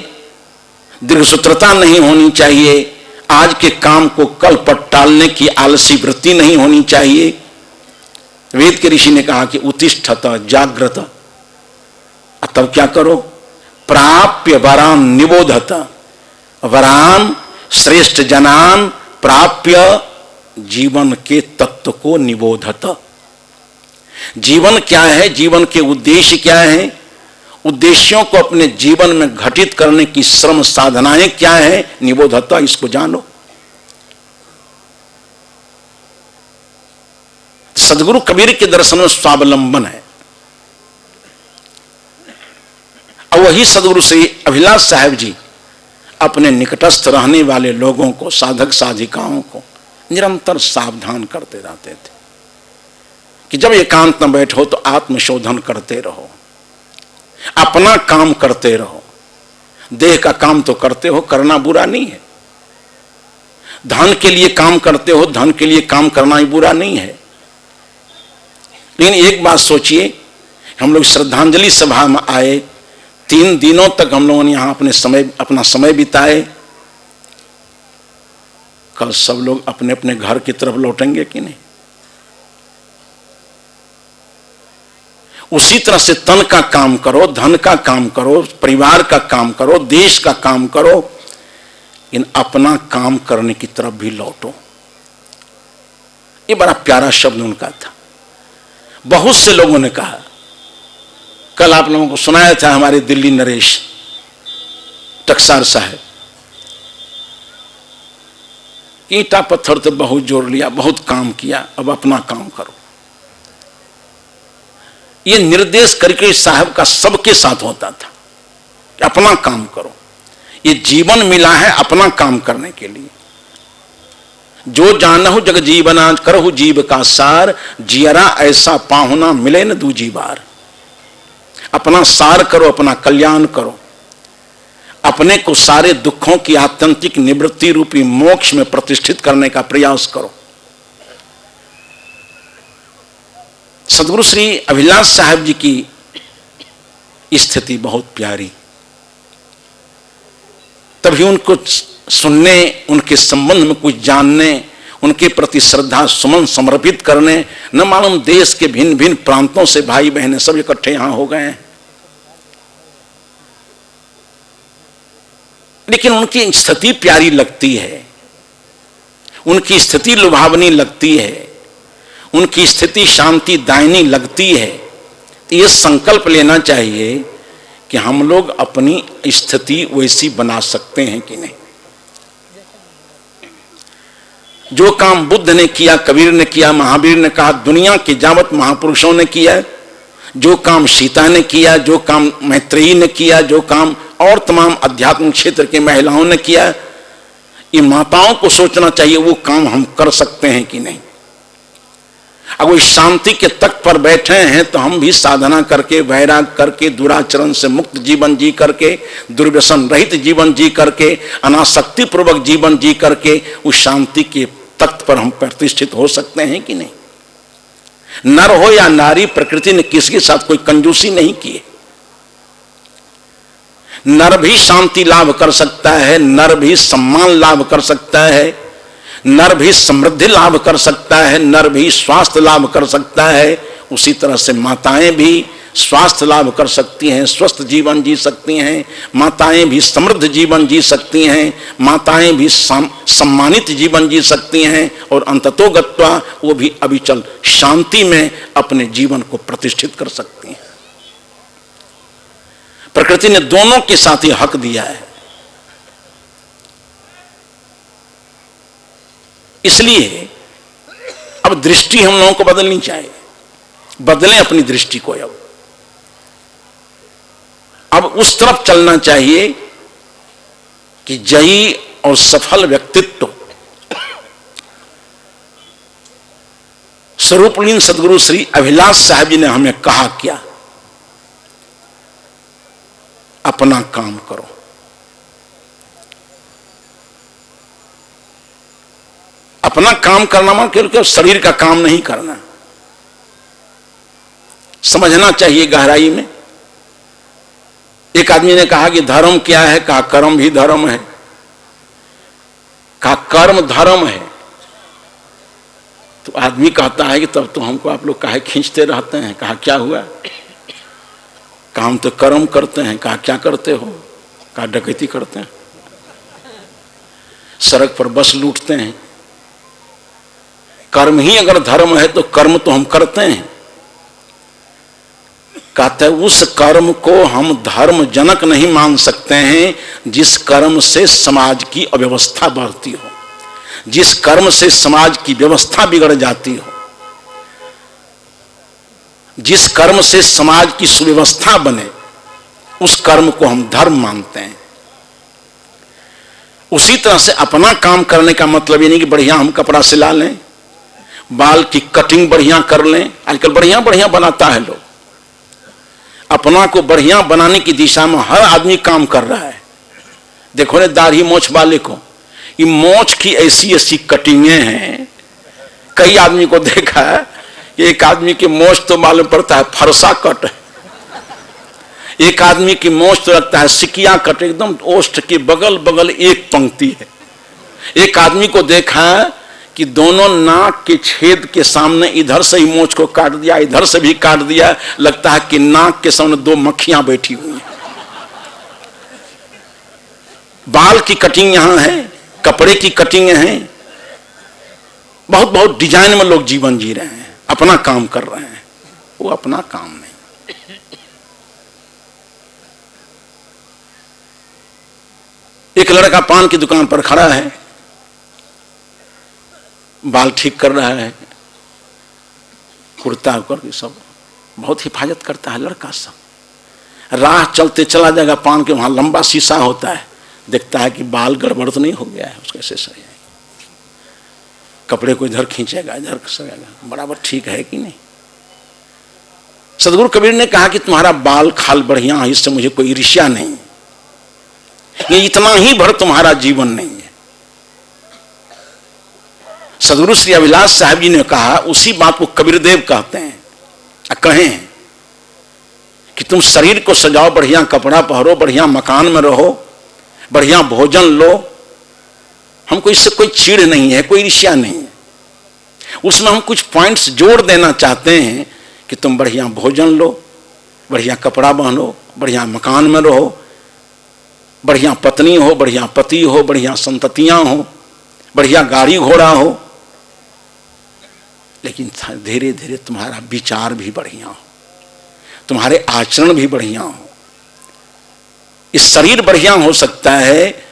दीर्घसूत्रता नहीं होनी चाहिए, आज के काम को कल पर टालने की आलसी वृत्ति नहीं होनी चाहिए। वेद के ऋषि ने कहा कि उत्तिष्ठत, जागृत। तब क्या करो, प्राप्य वरान निबोधत, वरान श्रेष्ठ जनान प्राप्य जीवन के तत्व को निबोधत। जीवन क्या है, जीवन के उद्देश्य क्या है, उद्देश्यों को अपने जीवन में घटित करने की श्रम साधनाएं क्या है, निबोधता, इसको जानो। सदगुरु कबीर के दर्शन में स्वावलंबन है। और वही सदगुरु श्री अभिलाष साहेब जी अपने निकटस्थ रहने वाले लोगों को, साधक साधिकाओं को निरंतर सावधान करते रहते थे कि जब एकांत में बैठो तो आत्मशोधन करते रहो, अपना काम करते रहो। देह का काम तो करते हो, करना बुरा नहीं है। धन के लिए काम करते हो, धन के लिए काम करना ही बुरा नहीं है। लेकिन एक बात सोचिए, हम लोग श्रद्धांजलि सभा में आए, 3 दिनों तक हम लोगों ने यहां अपना समय बिताए। कल सब लोग अपने अपने घर की तरफ लौटेंगे कि नहीं? उसी तरह से तन का काम करो, धन का काम करो, परिवार का काम करो, देश का काम करो, इन अपना काम करने की तरफ भी लौटो। ये बड़ा प्यारा शब्द उनका था। बहुत से लोगों ने कहा, कल आप लोगों को सुनाया था हमारे दिल्ली नरेश टकसार साहब, ईंटा पत्थर तो बहुत जोड़ लिया, बहुत काम किया, अब अपना काम करो। ये निर्देश करके साहब का सबके साथ होता था कि अपना काम करो। ये जीवन मिला है अपना काम करने के लिए। जो जानहु जग जीवना करहु जीव का सार, जियरा ऐसा पाहुना मिले न दूजी बार। अपना सार करो, अपना कल्याण करो, अपने को सारे दुखों की आत्यंतिक निवृत्ति रूपी मोक्ष में प्रतिष्ठित करने का प्रयास करो। सदगुरु श्री अभिलाष साहब जी की स्थिति बहुत प्यारी। तभी उनको सुनने, उनके संबंध में कुछ जानने, उनके प्रति श्रद्धा सुमन समर्पित करने, न मालूम देश के भिन्न भिन्न प्रांतों से भाई बहनें सब इकट्ठे यहां हो गए हैं। लेकिन उनकी स्थिति प्यारी लगती है, उनकी स्थिति लुभावनी लगती है, उनकी स्थिति शांति दायनी लगती है। तो ये संकल्प लेना चाहिए कि हम लोग अपनी स्थिति वैसी बना सकते हैं कि नहीं। जो काम बुद्ध ने किया, कबीर ने किया, महावीर ने कहा, दुनिया के जावत महापुरुषों ने किया, जो काम सीता ने किया, जो काम मैत्रेयी ने किया, जो काम और तमाम आध्यात्मिक क्षेत्र की महिलाओं ने किया, ये माताओं को सोचना चाहिए वो काम हम कर सकते हैं कि नहीं। अगर वो शांति के तट पर बैठे हैं तो हम भी साधना करके, वैराग करके, दुराचरण से मुक्त जीवन जी करके, दुर्व्यसन रहित जीवन जी करके, अनासक्ति पूर्वक जीवन जी करके उस शांति के तख्त पर हम प्रतिष्ठित हो सकते हैं कि नहीं। नर हो या नारी, प्रकृति ने किसी के साथ कोई कंजूसी नहीं की। नर भी शांति लाभ कर सकता है, नर भी सम्मान लाभ कर सकता है, नर भी समृद्धि लाभ कर सकता है, नर भी स्वास्थ्य लाभ कर सकता है। उसी तरह से माताएं भी स्वास्थ्य लाभ कर सकती हैं, स्वस्थ जीवन जी सकती हैं, माताएं भी समृद्ध जीवन जी सकती हैं, माताएं भी सम्मानित जीवन जी सकती हैं और अंततोगत्वा वो भी अविचल शांति में अपने जीवन को प्रतिष्ठित कर सकती हैं। प्रकृति ने दोनों के साथ ही हक दिया है। इसलिए अब दृष्टि हम लोगों को बदलनी चाहिए, बदलें अपनी दृष्टि को। अब उस तरफ चलना चाहिए कि जयी और सफल व्यक्तित्व स्वरूपलीन सदगुरु श्री अभिलाष साहब जी ने हमें कहा क्या, अपना काम करो। अपना काम करना मान केवल शरीर का काम नहीं करना, समझना चाहिए गहराई में। एक आदमी ने कहा कि धर्म क्या है, कहा कर्म भी धर्म है, कहा कर्म धर्म है। तो आदमी कहता है कि तब तो हमको आप लोग काहे खींचते रहते हैं। कहा क्या हुआ, काम तो कर्म करते हैं। कहा क्या करते हो, कहा डकैती करते हैं, सड़क पर बस लूटते हैं। कर्म ही अगर धर्म है तो कर्म तो हम करते हैं। कहते हैं उस कर्म को हम धर्म जनक नहीं मान सकते हैं जिस कर्म से समाज की अव्यवस्था बढ़ती हो, जिस कर्म से समाज की व्यवस्था बिगड़ जाती हो, जिस कर्म से समाज की सुव्यवस्था बने, उस कर्म को हम धर्म मानते हैं। उसी तरह से अपना काम करने का मतलब ये नहीं कि बढ़िया हम कपड़ा सिला लें, बाल की कटिंग बढ़िया कर लें। आजकल बढ़िया बढ़िया बनाता है लोग। अपना को बढ़िया बनाने की दिशा में हर आदमी काम कर रहा है। देखो ने दाढ़ी मोछ वाले को, ये मोछ की ऐसी ऐसी कटिंगें हैं। कई आदमी को देखा है, एक आदमी की मोछ तो मालूम पड़ता है फरसा कट है, एक आदमी की मोछ तो लगता है सिकिया कट, एकदम ओष्ठ के बगल बगल एक पंक्ति है। एक आदमी को देखा है कि दोनों नाक के छेद के सामने इधर से ही मोछ को काट दिया, इधर से भी काट दिया, लगता है कि नाक के सामने दो मक्खियां बैठी हुई हैं। बाल की कटिंग यहां है, कपड़े की कटिंग है, बहुत बहुत डिजाइन में लोग जीवन जी रहे हैं, अपना काम कर रहे हैं। वो अपना काम नहीं। एक लड़का पान की दुकान पर खड़ा है, बाल ठीक कर रहा है, कुर्ता करके सब बहुत हिफाजत करता है लड़का सब। राह चलते चला जाएगा, पान के वहां लंबा शीशा होता है, देखता है कि बाल गड़बड़ तो नहीं हो गया है, उसको ऐसे सही है, कपड़े को इधर खींचेगा इधर सरेगा, बराबर ठीक है कि नहीं। सदगुरु कबीर ने कहा कि तुम्हारा बाल खाल बढ़िया है, इससे मुझे कोई ईर्ष्या नहीं, ये इतना ही भर तुम्हारा जीवन नहीं है। सदगुरु श्री अभिलाष साहब जी ने कहा, उसी बात को कबीर देव कहते हैं, कहें कि तुम शरीर को सजाओ, बढ़िया कपड़ा पहनो, बढ़िया मकान में रहो, बढ़िया भोजन लो, हमको इससे कोई चीड़ नहीं है, कोई ईर्ष्या नहीं है। उसमें हम कुछ पॉइंट्स जोड़ देना चाहते हैं कि तुम बढ़िया भोजन लो, बढ़िया कपड़ा पहनो, बढ़िया मकान में रहो, बढ़िया पत्नी हो, बढ़िया पति हो, बढ़िया संततियां हो, बढ़िया गाड़ी घोड़ा हो, लेकिन धीरे धीरे तुम्हारा विचार भी बढ़िया हो, तुम्हारे आचरण भी बढ़िया हो। इस शरीर बढ़िया हो सकता है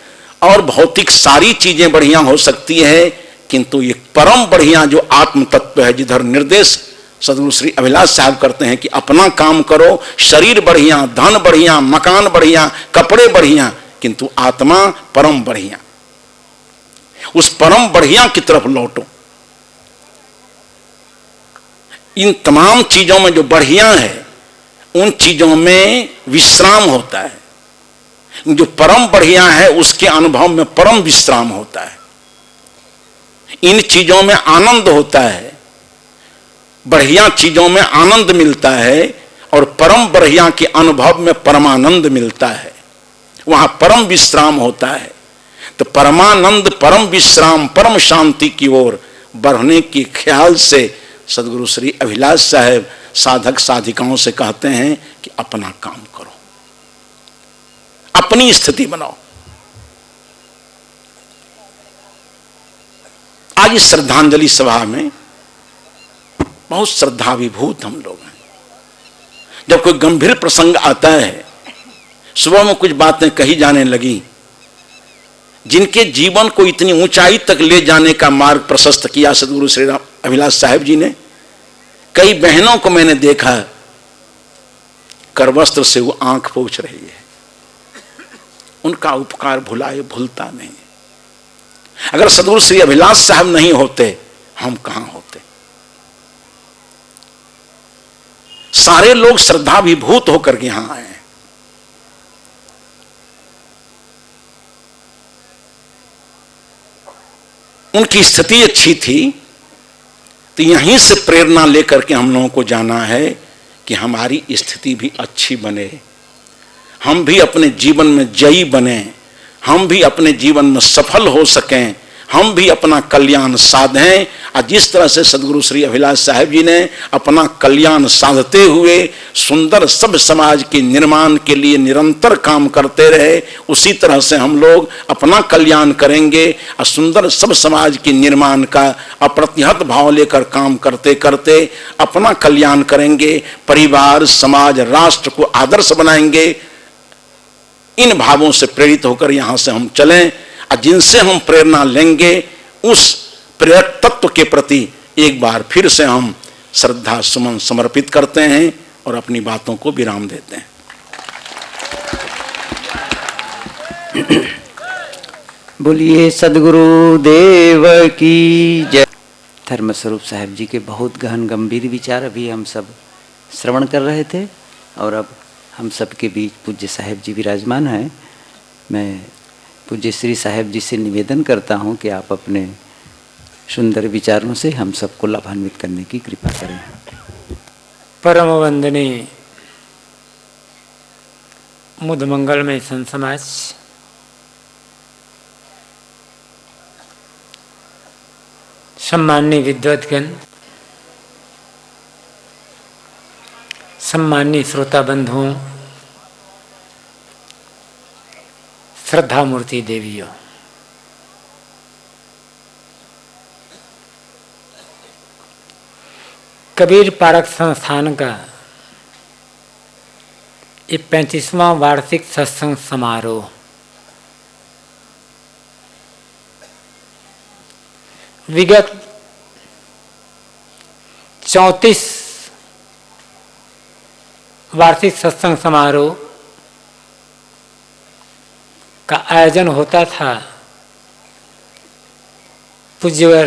और भौतिक सारी चीजें बढ़िया हो सकती है, किंतु ये परम बढ़िया जो आत्म तत्व है, जिधर निर्देश सदगुरु श्री अभिलाष साहब करते हैं कि अपना काम करो, शरीर बढ़िया, धन बढ़िया, मकान बढ़िया, कपड़े बढ़िया, किंतु आत्मा परम बढ़िया, उस परम बढ़िया की तरफ लौटो। इन तमाम चीजों में जो बढ़िया है, उन चीजों में विश्राम होता है। जो परम बढ़िया है उसके अनुभव में परम विश्राम होता है। इन चीजों में आनंद होता है, बढ़िया चीजों में आनंद मिलता है, और परम बढ़िया के अनुभव में परमानंद मिलता है, वहां परम विश्राम होता है। तो परमानंद, परम विश्राम, परम शांति की ओर बढ़ने के ख्याल से सदगुरु श्री अभिलाष साहब साधक साधिकाओं से कहते हैं कि अपना काम करो, अपनी स्थिति बनाओ। आज इस श्रद्धांजलि सभा में बहुत श्रद्धाभिभूत हम लोग हैं। जब कोई गंभीर प्रसंग आता है, सुबह में कुछ बातें कही जाने लगी जिनके जीवन को इतनी ऊंचाई तक ले जाने का मार्ग प्रशस्त किया सदगुरु श्री राम अभिलाष साहेब जी ने। कई बहनों को मैंने देखा करवस्त्र से वो आंख पोंछ रही है। उनका उपकार भुलाए भूलता नहीं। अगर सदगुरु श्री अभिलाष साहब नहीं होते, हम कहां होते। सारे लोग श्रद्धाभिभूत होकर के यहां आए। उनकी स्थिति अच्छी थी, तो यहीं से प्रेरणा लेकर के हम लोगों को जाना है कि हमारी स्थिति भी अच्छी बने, हम भी अपने जीवन में जयी बने, हम भी अपने जीवन में सफल हो सकें, हम भी अपना कल्याण साधें। और जिस तरह से सदगुरु श्री अभिलाष साहेब जी ने अपना कल्याण साधते हुए सुंदर सभ्य समाज के निर्माण के लिए निरंतर काम करते रहे, उसी तरह से हम लोग अपना कल्याण करेंगे और सुंदर सभ्य समाज के निर्माण का अप्रतिहत भाव लेकर काम करते करते अपना कल्याण करेंगे। परिवार, समाज, राष्ट्र को आदर्श बनाएंगे। इन भावों से प्रेरित होकर यहां से हम चलें और जिनसे हम प्रेरणा लेंगे उस प्रेरक तत्व के प्रति एक बार फिर से हम श्रद्धा सुमन समर्पित करते हैं और अपनी बातों को विराम देते हैं। बोलिए सदगुरु देव की जय। धर्मस्वरूप साहब जी के बहुत गहन गंभीर विचार अभी हम सब श्रवण कर रहे थे और अब हम सब के बीच पूज्य साहेब जी विराजमान हैं। मैं पूज्य श्री साहेब जी से निवेदन करता हूं कि आप अपने सुंदर विचारों से हम सबको लाभान्वित करने की कृपा करें। परम वंदनीय मुद मंगलमय संत समाज, सम्माननीय विद्वद्गण, सम्माननीय श्रोता बंधुओं, श्रद्धा मूर्ति देवियों, कबीर पारक संस्थान का ये 35वां वार्षिक सत्संग समारोह विगत 34 वार्षिक सत्संग समारोह का आयोजन होता था पूज्यवर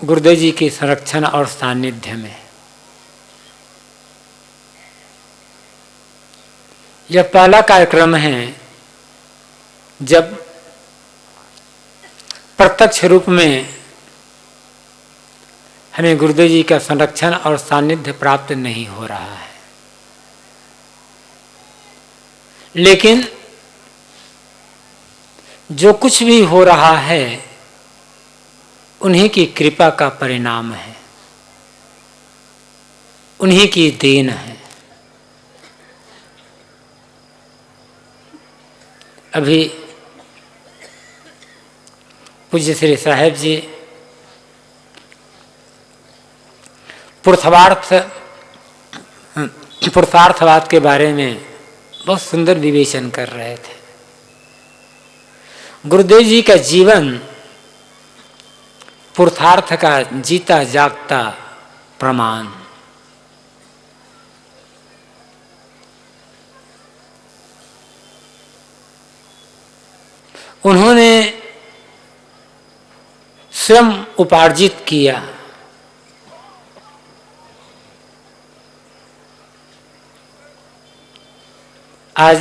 गुरुदेव जी के संरक्षण और सानिध्य में। यह पहला कार्यक्रम है जब प्रत्यक्ष रूप में हमें गुरुदेव जी का संरक्षण और सानिध्य प्राप्त नहीं हो रहा है, लेकिन जो कुछ भी हो रहा है उन्हीं की कृपा का परिणाम है, उन्हीं की देन है। अभी पूज्य श्री साहेब जी पुरुषार्थवाद के बारे में बहुत सुंदर विवेचन कर रहे थे। गुरुदेव जी का जीवन पुरुषार्थ का जीता जागता प्रमाण। उन्होंने स्वयं उपार्जित किया, आज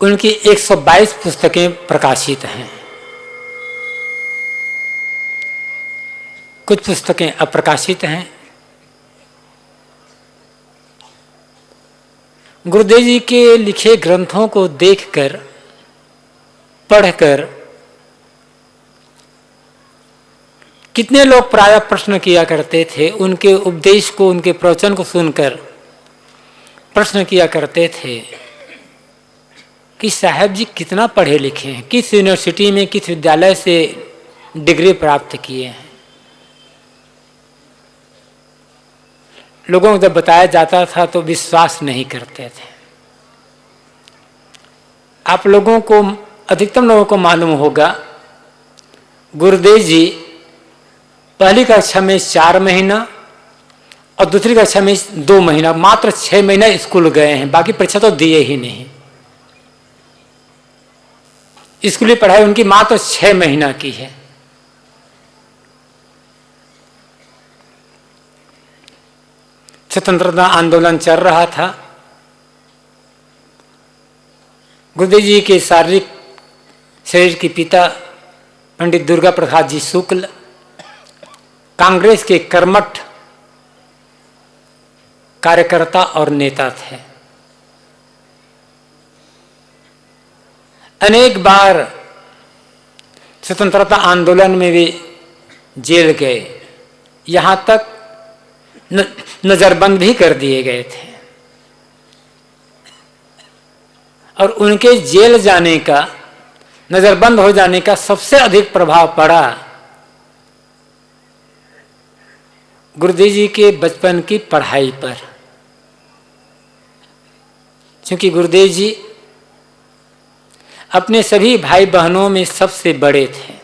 उनकी 122 पुस्तकें प्रकाशित हैं। कुछ पुस्तकें अप्रकाशित हैं। गुरुदेव जी के लिखे ग्रंथों को देखकर, पढ़कर कितने लोग प्रायः प्रश्न किया करते थे, उनके उपदेश को, उनके प्रवचन को सुनकर प्रश्न किया करते थे कि साहब जी कितना पढ़े लिखे हैं, किस यूनिवर्सिटी में, किस विद्यालय से डिग्री प्राप्त किए हैं। लोगों को जब बताया जाता था तो विश्वास नहीं करते थे। आप लोगों को, अधिकतम लोगों को मालूम होगा, गुरुदेव जी पहली कक्षा में 4 महीना और दूसरी कक्षा में 2 महीना, मात्र 6 महीना स्कूल गए हैं, बाकी परीक्षा तो दिए ही नहीं। स्कूली पढ़ाई उनकी मात्र 6 महीना की है। स्वतंत्रता आंदोलन चल रहा था। गुरुदेव जी के शारीरिक शरीर के पिता पंडित दुर्गा प्रसाद जी शुक्ल कांग्रेस के कर्मठ कार्यकर्ता और नेता थे। अनेक बार स्वतंत्रता आंदोलन में वे जेल गए, यहां तक नजरबंद भी कर दिए गए थे। और उनके जेल जाने का, नजरबंद हो जाने का सबसे अधिक प्रभाव पड़ा गुरुदेव जी के बचपन की पढ़ाई पर, क्योंकि गुरुदेव जी अपने सभी भाई बहनों में सबसे बड़े थे।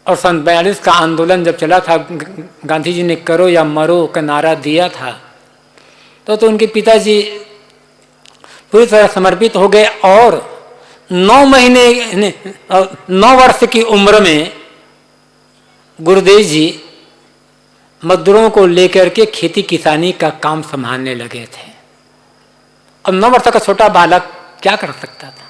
और सन 42 का आंदोलन जब चला था, गांधी जी ने करो या मरो का नारा दिया था, तो उनके पिताजी पूरी तरह समर्पित हो गए। और 9 वर्ष की उम्र में गुरुदेव जी मजदूरों को लेकर के खेती किसानी का काम संभालने लगे थे। अब 9 वर्ष का छोटा बालक क्या कर सकता था?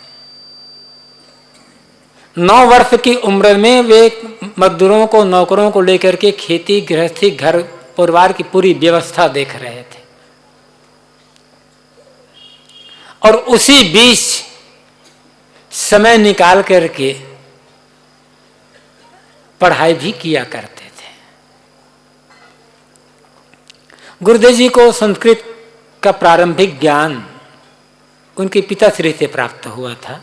9 वर्ष की उम्र में वे मजदूरों को, नौकरों को लेकर के खेती गृहस्थी, घर परिवार की पूरी व्यवस्था देख रहे थे। और उसी बीच समय निकाल करके पढ़ाई भी किया करते थे। गुरुदेव जी को संस्कृत का प्रारंभिक ज्ञान उनके पिताश्री से प्राप्त हुआ था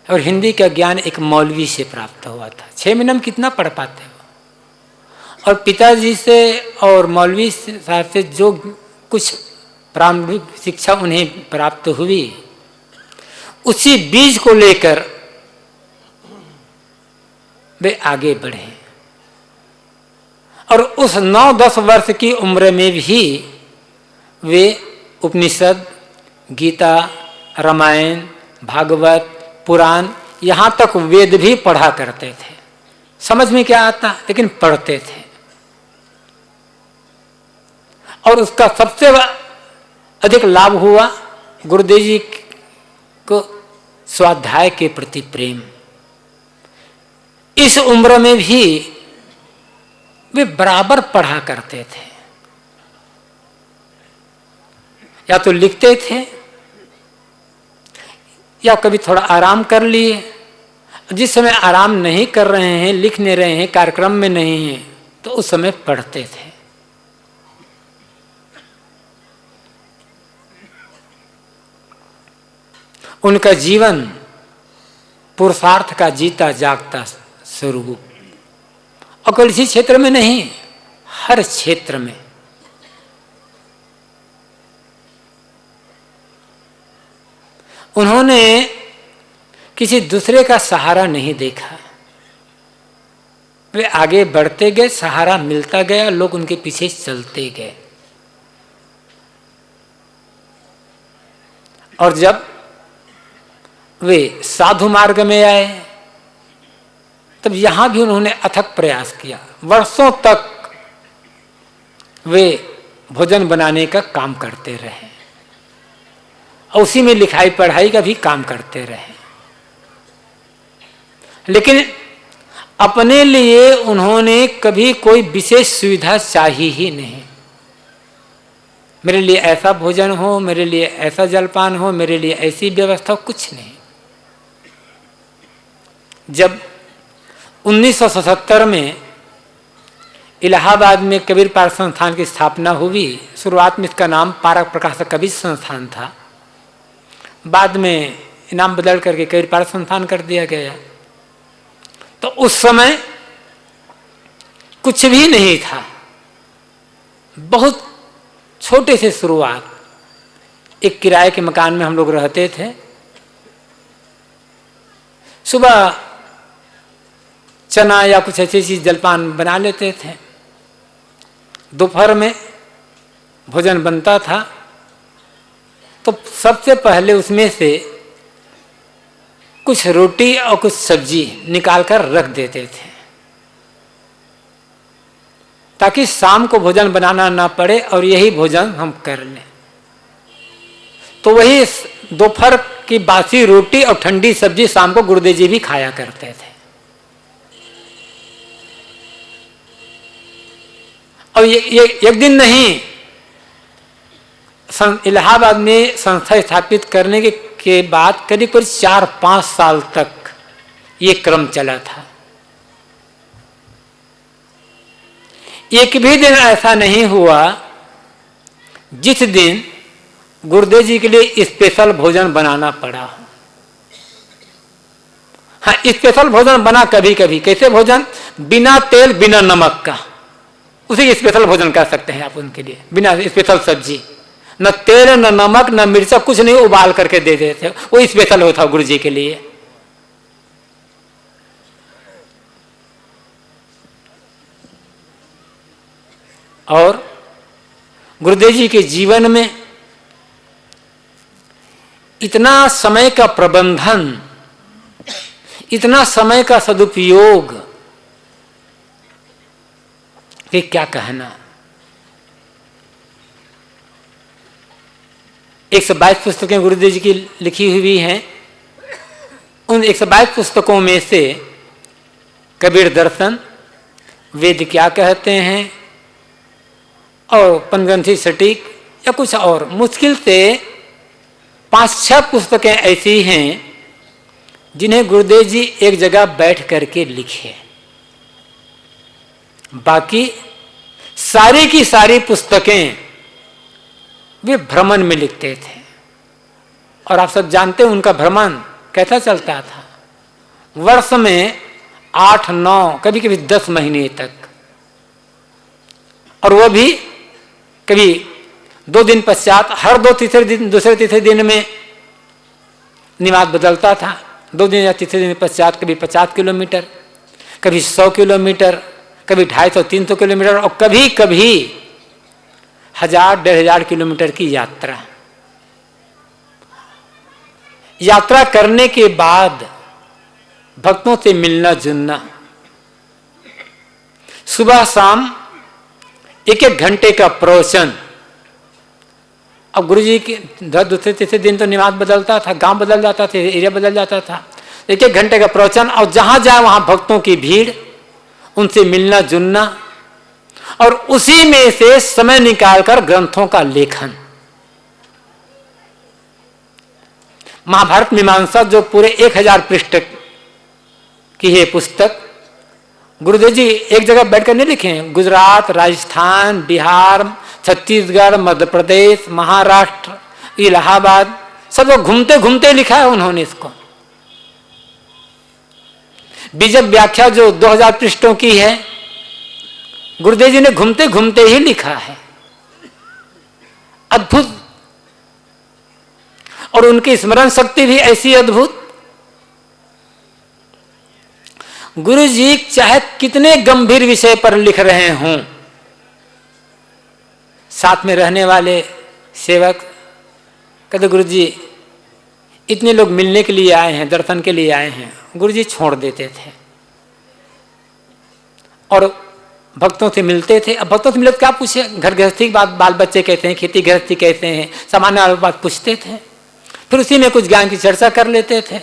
और हिंदी का ज्ञान एक मौलवी से प्राप्त हुआ था। 6 महीने में कितना पढ़ पाते हो? और पिताजी से और मौलवी साहब से जो कुछ प्रारंभिक शिक्षा उन्हें प्राप्त हुई, उसी बीज को लेकर वे आगे बढ़े। और उस 9-10 वर्ष की उम्र में भी वे उपनिषद, गीता, रामायण, भागवत, पुराण, यहाँ तक वेद भी पढ़ा करते थे। समझ में क्या आता, लेकिन पढ़ते थे। और उसका सबसे अधिक लाभ हुआ गुरुदेव जी को स्वाध्याय के प्रति प्रेम। इस उम्र में भी वे बराबर पढ़ा करते थे, या तो लिखते थे या कभी थोड़ा आराम कर लिए। जिस समय आराम नहीं कर रहे हैं, लिख नहीं रहे हैं, कार्यक्रम में नहीं हैं, तो उस समय पढ़ते थे। उनका जीवन पुरुषार्थ का जीता जागता स्वरूप, और केवल इसी क्षेत्र में नहीं, हर क्षेत्र में। उन्होंने किसी दूसरे का सहारा नहीं देखा, वे आगे बढ़ते गए, सहारा मिलता गया, लोग उनके पीछे चलते गए। और जब वे साधु मार्ग में आए, तब यहां भी उन्होंने अथक प्रयास किया। वर्षों तक वे भोजन बनाने का काम करते रहे और उसी में लिखाई पढ़ाई का भी काम करते रहे। लेकिन अपने लिए उन्होंने कभी कोई विशेष सुविधा चाहिए ही नहीं। मेरे लिए ऐसा भोजन हो, मेरे लिए ऐसा जलपान हो, मेरे लिए ऐसी व्यवस्था, कुछ नहीं। जब 1977 में इलाहाबाद में कबीर पार्क संस्थान की स्थापना हुई, शुरुआत में इसका नाम पारक प्रकाशक कबीर संस्थान था, बाद में नाम बदल करके कबीर पार्क संस्थान कर दिया गया। तो उस समय कुछ भी नहीं था, बहुत छोटे से शुरुआत। एक किराए के मकान में हम लोग रहते थे। सुबह चना या कुछ ऐसी चीज जलपान बना लेते थे, दोपहर में भोजन बनता था, तो सबसे पहले उसमें से कुछ रोटी और कुछ सब्जी निकाल कर रख देते थे, ताकि शाम को भोजन बनाना ना पड़े और यही भोजन हम कर लें। तो वही दोपहर की बासी रोटी और ठंडी सब्जी शाम को गुरुदेव जी भी खाया करते थे। और ये एक दिन नहीं, इलाहाबाद में संस्था स्थापित करने के बाद करीब 4-5 साल तक ये क्रम चला था। एक भी दिन ऐसा नहीं हुआ जिस दिन गुरुदेव जी के लिए स्पेशल भोजन बनाना पड़ा। हाँ, स्पेशल भोजन बना कभी कभी। कैसे भोजन? बिना तेल बिना नमक का, उसी स्पेशल भोजन कह सकते हैं आप उनके लिए। बिना स्पेशल सब्जी, न तेल न नमक न मिर्चा, कुछ नहीं, उबाल करके दे देते, वो स्पेशल होता गुरु जी के लिए। और गुरुदेव जी के जीवन में इतना समय का प्रबंधन, इतना समय का सदुपयोग कि क्या कहना। 122 पुस्तकें गुरुदेव जी की लिखी हुई हैं। उन 122 पुस्तकों में से कबीर दर्शन, वेद क्या कहते हैं और पंचग्रंथी सटीक या कुछ और, मुश्किल से 5-6 पुस्तकें ऐसी हैं जिन्हें गुरुदेव जी एक जगह बैठ करके लिखे। बाकी सारी की सारी पुस्तकें वे भ्रमण में लिखते थे। और आप सब जानते हैं उनका भ्रमण कैसा चलता था। वर्ष में 8-9 कभी कभी 10 महीने तक, और वो भी कभी 2 दिन पश्चात, हर दूसरे तीसरे दिन में निवास बदलता था। 2 दिन या तीसरे दिन पश्चात कभी 50 किलोमीटर, कभी 100 किलोमीटर, कभी 250-300 किलोमीटर, और कभी कभी 1000-1500 किलोमीटर की यात्रा। यात्रा करने के बाद भक्तों से मिलना जुलना, सुबह शाम 1-1 घंटे का प्रवचन। अब गुरु जी के दूसरे तीसरे दिन तो निवास बदलता था, गांव बदल जाता था, एरिया बदल जाता था। 1-1 घंटे का प्रवचन, और जहां जाए वहां भक्तों की भीड़, उनसे मिलना जुलना, और उसी में से समय निकालकर ग्रंथों का लेखन। महाभारत मीमांसा जो पूरे 1000 पृष्ठ की है पुस्तक, गुरुदेव जी एक जगह बैठकर नहीं लिखे हैं। गुजरात, राजस्थान, बिहार, छत्तीसगढ़, मध्य प्रदेश, महाराष्ट्र, इलाहाबाद, सब घूमते घूमते लिखा है उन्होंने इसको। बीजक व्याख्या जो 2000 पृष्ठों की है, गुरुदेव जी ने घूमते घूमते ही लिखा है। अद्भुत। और उनकी स्मरण शक्ति भी ऐसी अद्भुत। गुरु जी चाहे कितने गंभीर विषय पर लिख रहे हों, साथ में रहने वाले सेवक कहते गुरु जी इतने लोग मिलने के लिए आए हैं, दर्शन के लिए आए हैं, गुरु जी छोड़ देते थे और भक्तों से मिलते थे। अब भक्तों से मिले तो क्या पूछे, घर गृहस्थी की बात, बाल बच्चे कैसे हैं, खेती गृहस्थी कैसे हैं, सामान्य बात पूछते थे। फिर उसी में कुछ ज्ञान की चर्चा कर लेते थे।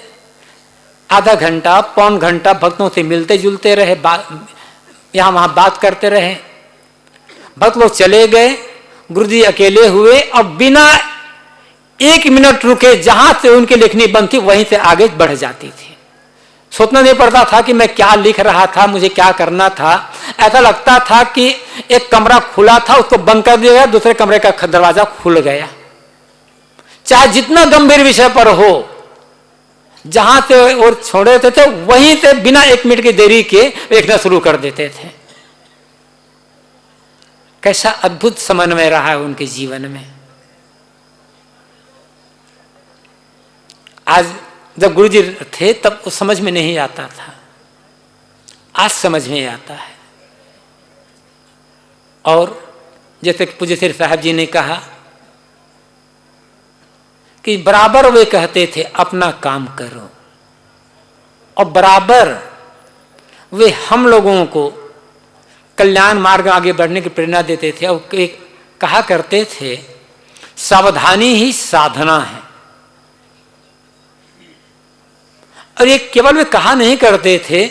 आधा घंटा, पौन घंटा भक्तों से मिलते जुलते रहे, यहाँ वहाँ बात करते रहे। भक्त लोग चले गए, गुरुजी अकेले हुए और बिना 1 मिनट रुके जहां से उनकी लेखनी बंद थी वहीं से आगे बढ़ जाती थी। सोचना नहीं पड़ता था कि मैं क्या लिख रहा था, मुझे क्या करना था। ऐसा लगता था कि एक कमरा खुला था, उसको बंद कर दिया गया, दूसरे कमरे का दरवाजा खुल गया। चाहे जितना गंभीर विषय पर हो, जहां से और छोड़े देते थे वहीं से बिना 1 मिनट की देरी के लिखना शुरू कर देते थे। कैसा अद्भुत समन्वय रहा है उनके जीवन में। आज जब गुरु जी थे तब उस समझ में नहीं आता था, आज समझ में आता है। और जैसे कि पूज्य श्री साहब जी ने कहा कि बराबर वे कहते थे अपना काम करो, और बराबर वे हम लोगों को कल्याण मार्ग आगे बढ़ने की प्रेरणा देते थे। और कहा करते थे सावधानी ही साधना है। और ये केवल वे कहा नहीं करते थे,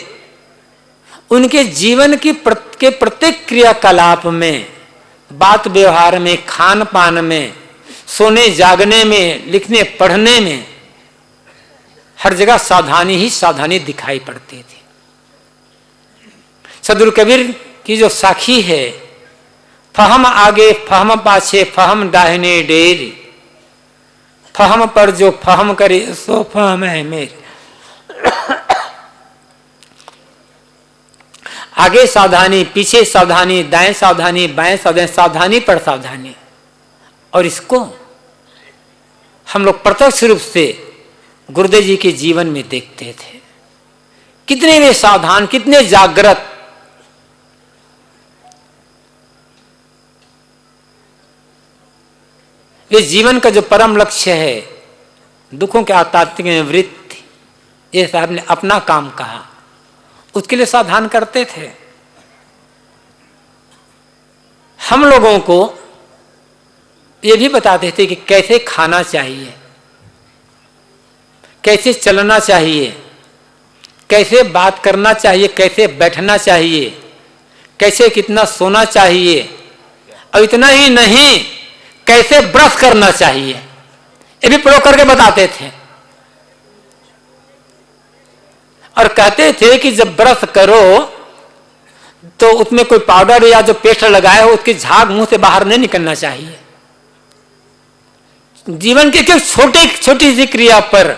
उनके जीवन की के प्रत्येक क्रियाकलाप में, बात व्यवहार में, खान पान में, सोने जागने में, लिखने पढ़ने में, हर जगह सावधानी ही सावधानी दिखाई पड़ती थी। सदगुरु कबीर की जो साखी है, फहम आगे फहम पाछे फहम दाहिने डेरी, फहम पर जो फहम करे सो फहम है मेरी। आगे सावधानी, पीछे सावधानी, दाएं सावधानी, बाएं सावधानी, सावधानी पर सावधानी। और इसको हम लोग प्रत्यक्ष रूप से गुरुदेव जी के जीवन में देखते थे। कितने वे सावधान, कितने जागृत। ये जीवन का जो परम लक्ष्य है, दुखों के आतात्विक निवृत्ति, ये साहब ने अपना काम कहा, उसके लिए सावधान करते थे। हम लोगों को ये भी बताते थे कि कैसे खाना चाहिए, कैसे चलना चाहिए, कैसे बात करना चाहिए, कैसे बैठना चाहिए, कैसे कितना सोना चाहिए, और इतना ही नहीं कैसे ब्रश करना चाहिए, ये भी प्रयोग करके बताते थे। और कहते थे कि जब ब्रश करो तो उसमें कोई पाउडर या जो पेस्ट लगाए हो उसकी झाग मुंह से बाहर नहीं निकलना चाहिए। जीवन की एक छोटी छोटी सी क्रिया पर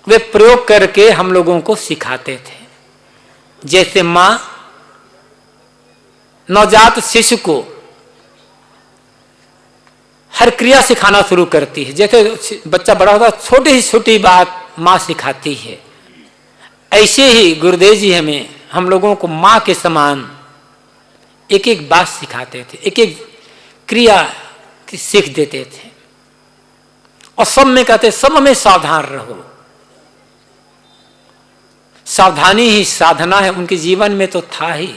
वे प्रयोग करके हम लोगों को सिखाते थे। जैसे मां नवजात शिशु को हर क्रिया सिखाना शुरू करती है, जैसे बच्चा बड़ा होता है छोटी से छोटी बात मां सिखाती है, ऐसे ही गुरुदेव जी हमें, हम लोगों को मां के समान एक एक बात सिखाते थे, एक एक क्रिया की सीख देते थे। और सब में कहते सब में सावधान रहो। सावधानी ही साधना है, उनके जीवन में तो था ही,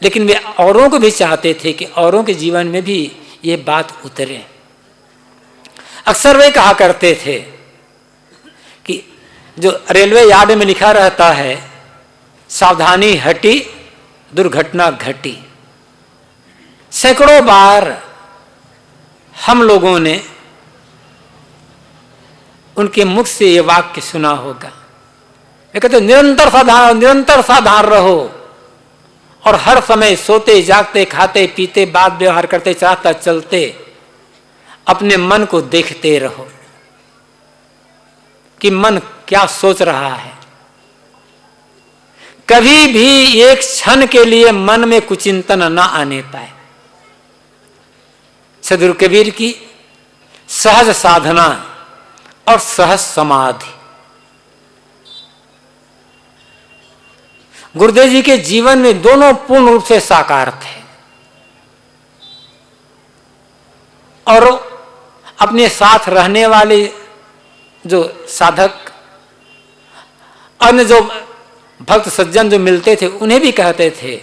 लेकिन वे औरों को भी चाहते थे कि औरों के जीवन में भी ये बात उतरे। अक्सर वे कहा करते थे कि जो रेलवे यार्ड में लिखा रहता है, सावधानी हटी दुर्घटना घटी, सैकड़ों बार हम लोगों ने उनके मुख से ये वाक्य सुना होगा। वे कहते निरंतर सावधान रहो, और हर समय सोते जागते खाते पीते बात व्यवहार करते चलते चलते अपने मन को देखते रहो कि मन क्या सोच रहा है। कभी भी एक क्षण के लिए मन में कुचिंतन न आने पाए। सदगुरु कबीर की सहज साधना और सहज समाधि गुरुदेव जी के जीवन में दोनों पूर्ण रूप से साकार थे। और अपने साथ रहने वाले जो साधक, अन्य जो भक्त सज्जन जो मिलते थे, उन्हें भी कहते थे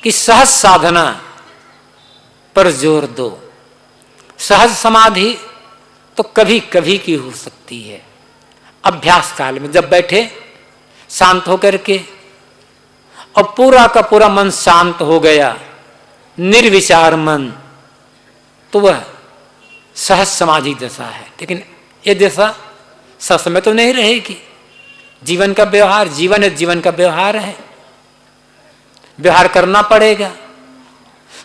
कि सहज साधना पर जोर दो। सहज समाधि तो कभी कभी की हो सकती है, अभ्यास काल में जब बैठे शांत होकर के और पूरा का पूरा मन शांत हो गया, निर्विचार मन, तो वह सहज समाधि दशा है। लेकिन ये दशा सब समय तो नहीं रहेगी। जीवन का व्यवहार, जीवन है, जीवन का व्यवहार है, व्यवहार करना पड़ेगा।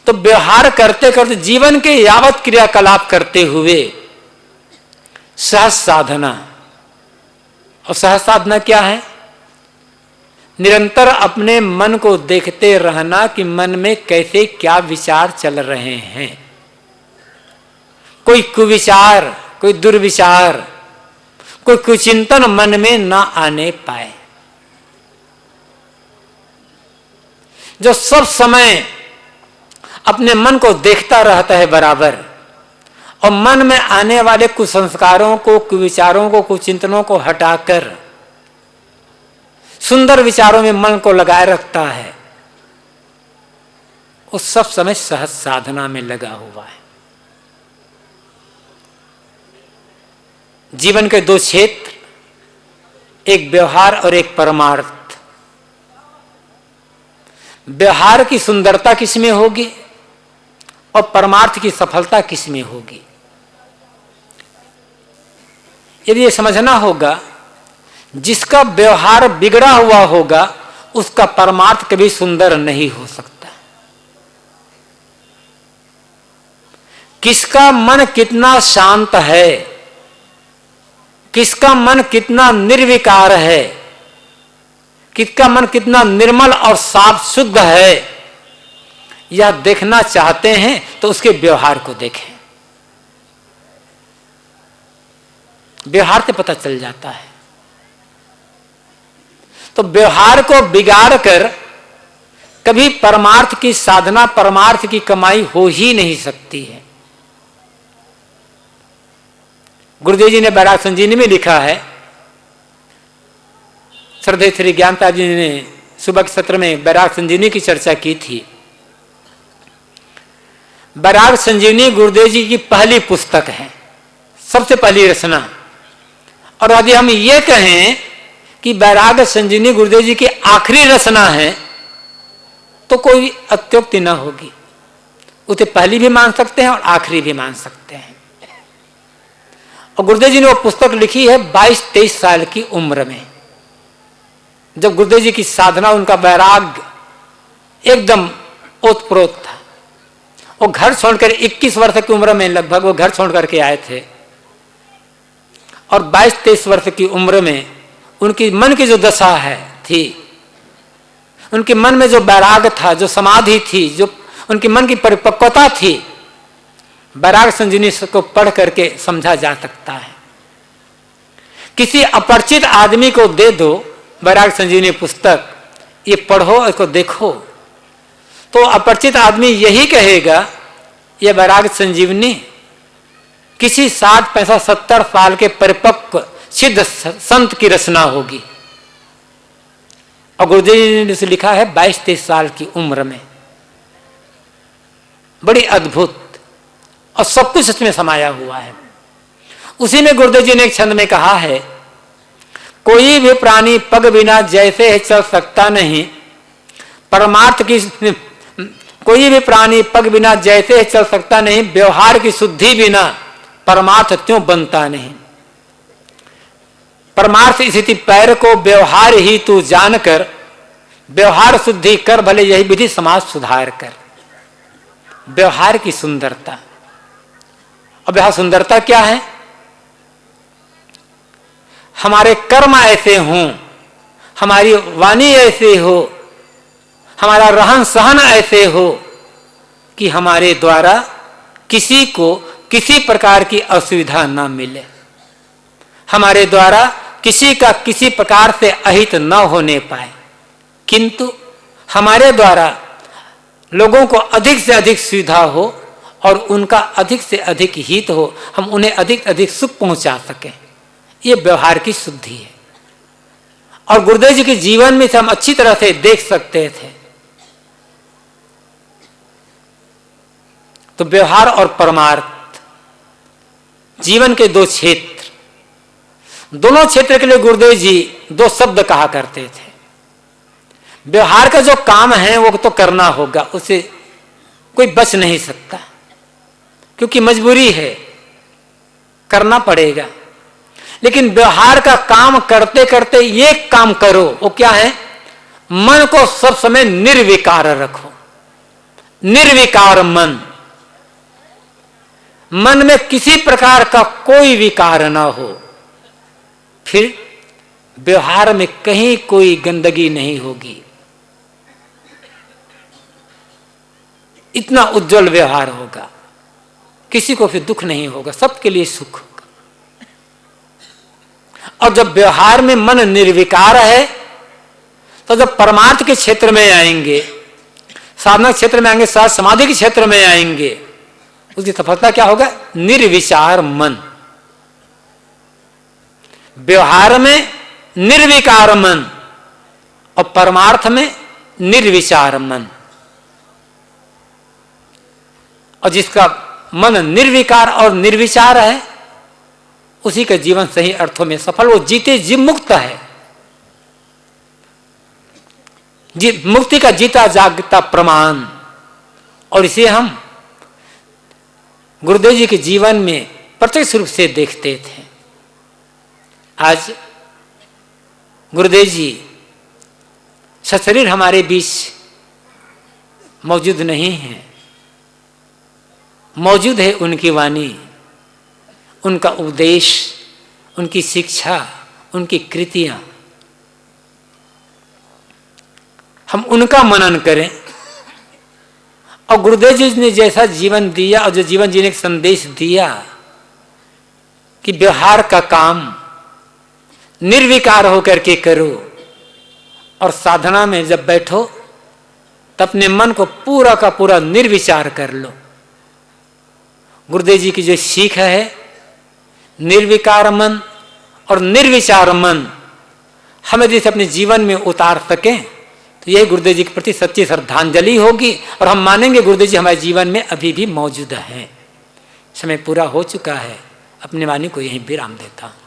तो व्यवहार करते करते जीवन के यावत क्रियाकलाप करते हुए सहज साधना, और सहज साधना क्या है? निरंतर अपने मन को देखते रहना कि मन में कैसे क्या विचार चल रहे हैं। कोई कुविचार, कोई दुर्विचार, कोई कुचिंतन मन में ना आने पाए। जो सब समय अपने मन को देखता रहता है बराबर, और मन में आने वाले कुसंस्कारों को, कुविचारों को, कुचिंतनों को हटाकर सुंदर विचारों में मन को लगाए रखता है, वो सब समय सहज साधना में लगा हुआ है। जीवन के दो क्षेत्र, एक व्यवहार और एक परमार्थ। व्यवहार की सुंदरता किसमें होगी और परमार्थ की सफलता किसमें होगी? यदि ये समझना होगा, जिसका व्यवहार बिगड़ा हुआ होगा उसका परमार्थ कभी सुंदर नहीं हो सकता। किसका मन कितना शांत है, किसका मन कितना निर्विकार है, किसका मन कितना निर्मल और साफ शुद्ध है, यह देखना चाहते हैं तो उसके व्यवहार को देखें। व्यवहार से पता चल जाता है। तो व्यवहार को बिगाड़ कर कभी परमार्थ की साधना, परमार्थ की कमाई हो ही नहीं सकती है। गुरुदेव जी ने बैराग संजीवनी में लिखा है, श्रद्धेय श्री ज्ञानता जी ने सुबह के सत्र में बैराग संजीवनी की चर्चा की थी। बैराग संजीवनी गुरुदेव जी की पहली पुस्तक है, सबसे पहली रचना। और यदि हम ये कहें कि बैराग संजीवनी गुरुदेव जी की आखिरी रचना है तो कोई अत्युक्ति न होगी। उसे पहली भी मान सकते हैं और आखिरी भी मान सकते हैं। और गुरुदेव जी ने वो पुस्तक लिखी है 22-23 साल की उम्र में, जब गुरुदेव जी की साधना, उनका बैराग एकदम ओतप्रोत था। वो घर छोड़कर 21 वर्ष की उम्र में लगभग वो घर छोड़ करके आए थे, और 22-23 वर्ष की उम्र में उनकी मन की जो दशा है थी, उनके मन में जो बैराग था, जो समाधि थी, जो उनके मन की परिपक्वता थी, बैराग संजीवनी को पढ़ करके समझा जा सकता है। किसी अपरिचित आदमी को दे दो बैराग संजीवनी पुस्तक, ये पढ़ो, इसको देखो, तो अपरिचित आदमी यही कहेगा ये बैराग संजीवनी किसी 60, 65, 70 साल के परिपक्व सिद्ध संत की रचना होगी। और गुरुदेव जी ने इसे लिखा है 22-23 साल की उम्र में। बड़ी अद्भुत, और सब कुछ इसमें समाया हुआ है। उसी में गुरुदेव जी ने एक छंद में कहा है, कोई भी प्राणी पग बिना जैसे है चल सकता नहीं, परमार्थ की, कोई भी प्राणी पग बिना जैसे है चल सकता नहीं, व्यवहार की शुद्धि बिना परमार्थ त्यों बनता नहीं। परमार्थ स्थिति पैर को व्यवहार ही तू जानकर, व्यवहार शुद्धि कर भले यही विधि समाज सुधार कर। व्यवहार की सुंदरता, अब यह सुंदरता क्या है? हमारे कर्म ऐसे हों, हमारी वाणी ऐसे हो, हमारा रहन सहन ऐसे हो कि हमारे द्वारा किसी को किसी प्रकार की असुविधा न मिले, हमारे द्वारा किसी का किसी प्रकार से अहित न होने पाए, किंतु हमारे द्वारा लोगों को अधिक से अधिक सुविधा हो और उनका अधिक से अधिक हित हो, हम उन्हें अधिक अधिक सुख पहुंचा सकें। ये व्यवहार की शुद्धि है। और गुरुदेव जी के जीवन में से हम अच्छी तरह से देख सकते थे। तो व्यवहार और परमार्थ जीवन के दो क्षेत्र, दोनों क्षेत्र के लिए गुरुदेव जी दो शब्द कहा करते थे। व्यवहार का जो काम है वो तो करना होगा, उसे कोई बच नहीं सकता, क्योंकि मजबूरी है, करना पड़ेगा। लेकिन व्यवहार का काम करते करते ये काम करो, वो क्या है? मन को सब समय निर्विकार रखो। निर्विकार मन, मन में किसी प्रकार का कोई विकार ना हो, फिर व्यवहार में कहीं कोई गंदगी नहीं होगी। इतना उज्जवल व्यवहार होगा, किसी को फिर दुख नहीं होगा, सबके लिए सुख होगा। और जब व्यवहार में मन निर्विकार है तो जब परमार्थ के क्षेत्र में आएंगे, साधना क्षेत्र में आएंगे, साथ समाधि के क्षेत्र में आएंगे, उसकी सफलता क्या होगा? निर्विचार मन। व्यवहार में निर्विकार मन और परमार्थ में निर्विचार मन। और जिसका मन निर्विकार और निर्विचार है, उसी का जीवन सही अर्थों में सफल, वो जीते जी मुक्त है। मुक्ति का जीता जागता प्रमाण। और इसे हम गुरुदेव जी के जीवन में प्रत्यक्ष रूप से देखते थे। आज गुरुदेव जी सशरीर हमारे बीच मौजूद नहीं है, मौजूद है उनकी वाणी, उनका उपदेश, उनकी शिक्षा, उनकी कृतियां। हम उनका मनन करें और गुरुदेव जी ने जैसा जीवन दिया और जो जीवन जीने का संदेश दिया कि व्यवहार का काम निर्विकार होकर के करो और साधना में जब बैठो तो अपने मन को पूरा का पूरा निर्विचार कर लो। गुरुदेव जी की जो सीख है, निर्विकार मन और निर्विचार मन, हमें जैसे अपने जीवन में उतार सकें तो यही गुरुदेव जी के प्रति सच्ची श्रद्धांजलि होगी और हम मानेंगे गुरुदेव जी हमारे जीवन में अभी भी मौजूद हैं। समय पूरा हो चुका है, अपनी वाणी को यहीं विराम देता हूं।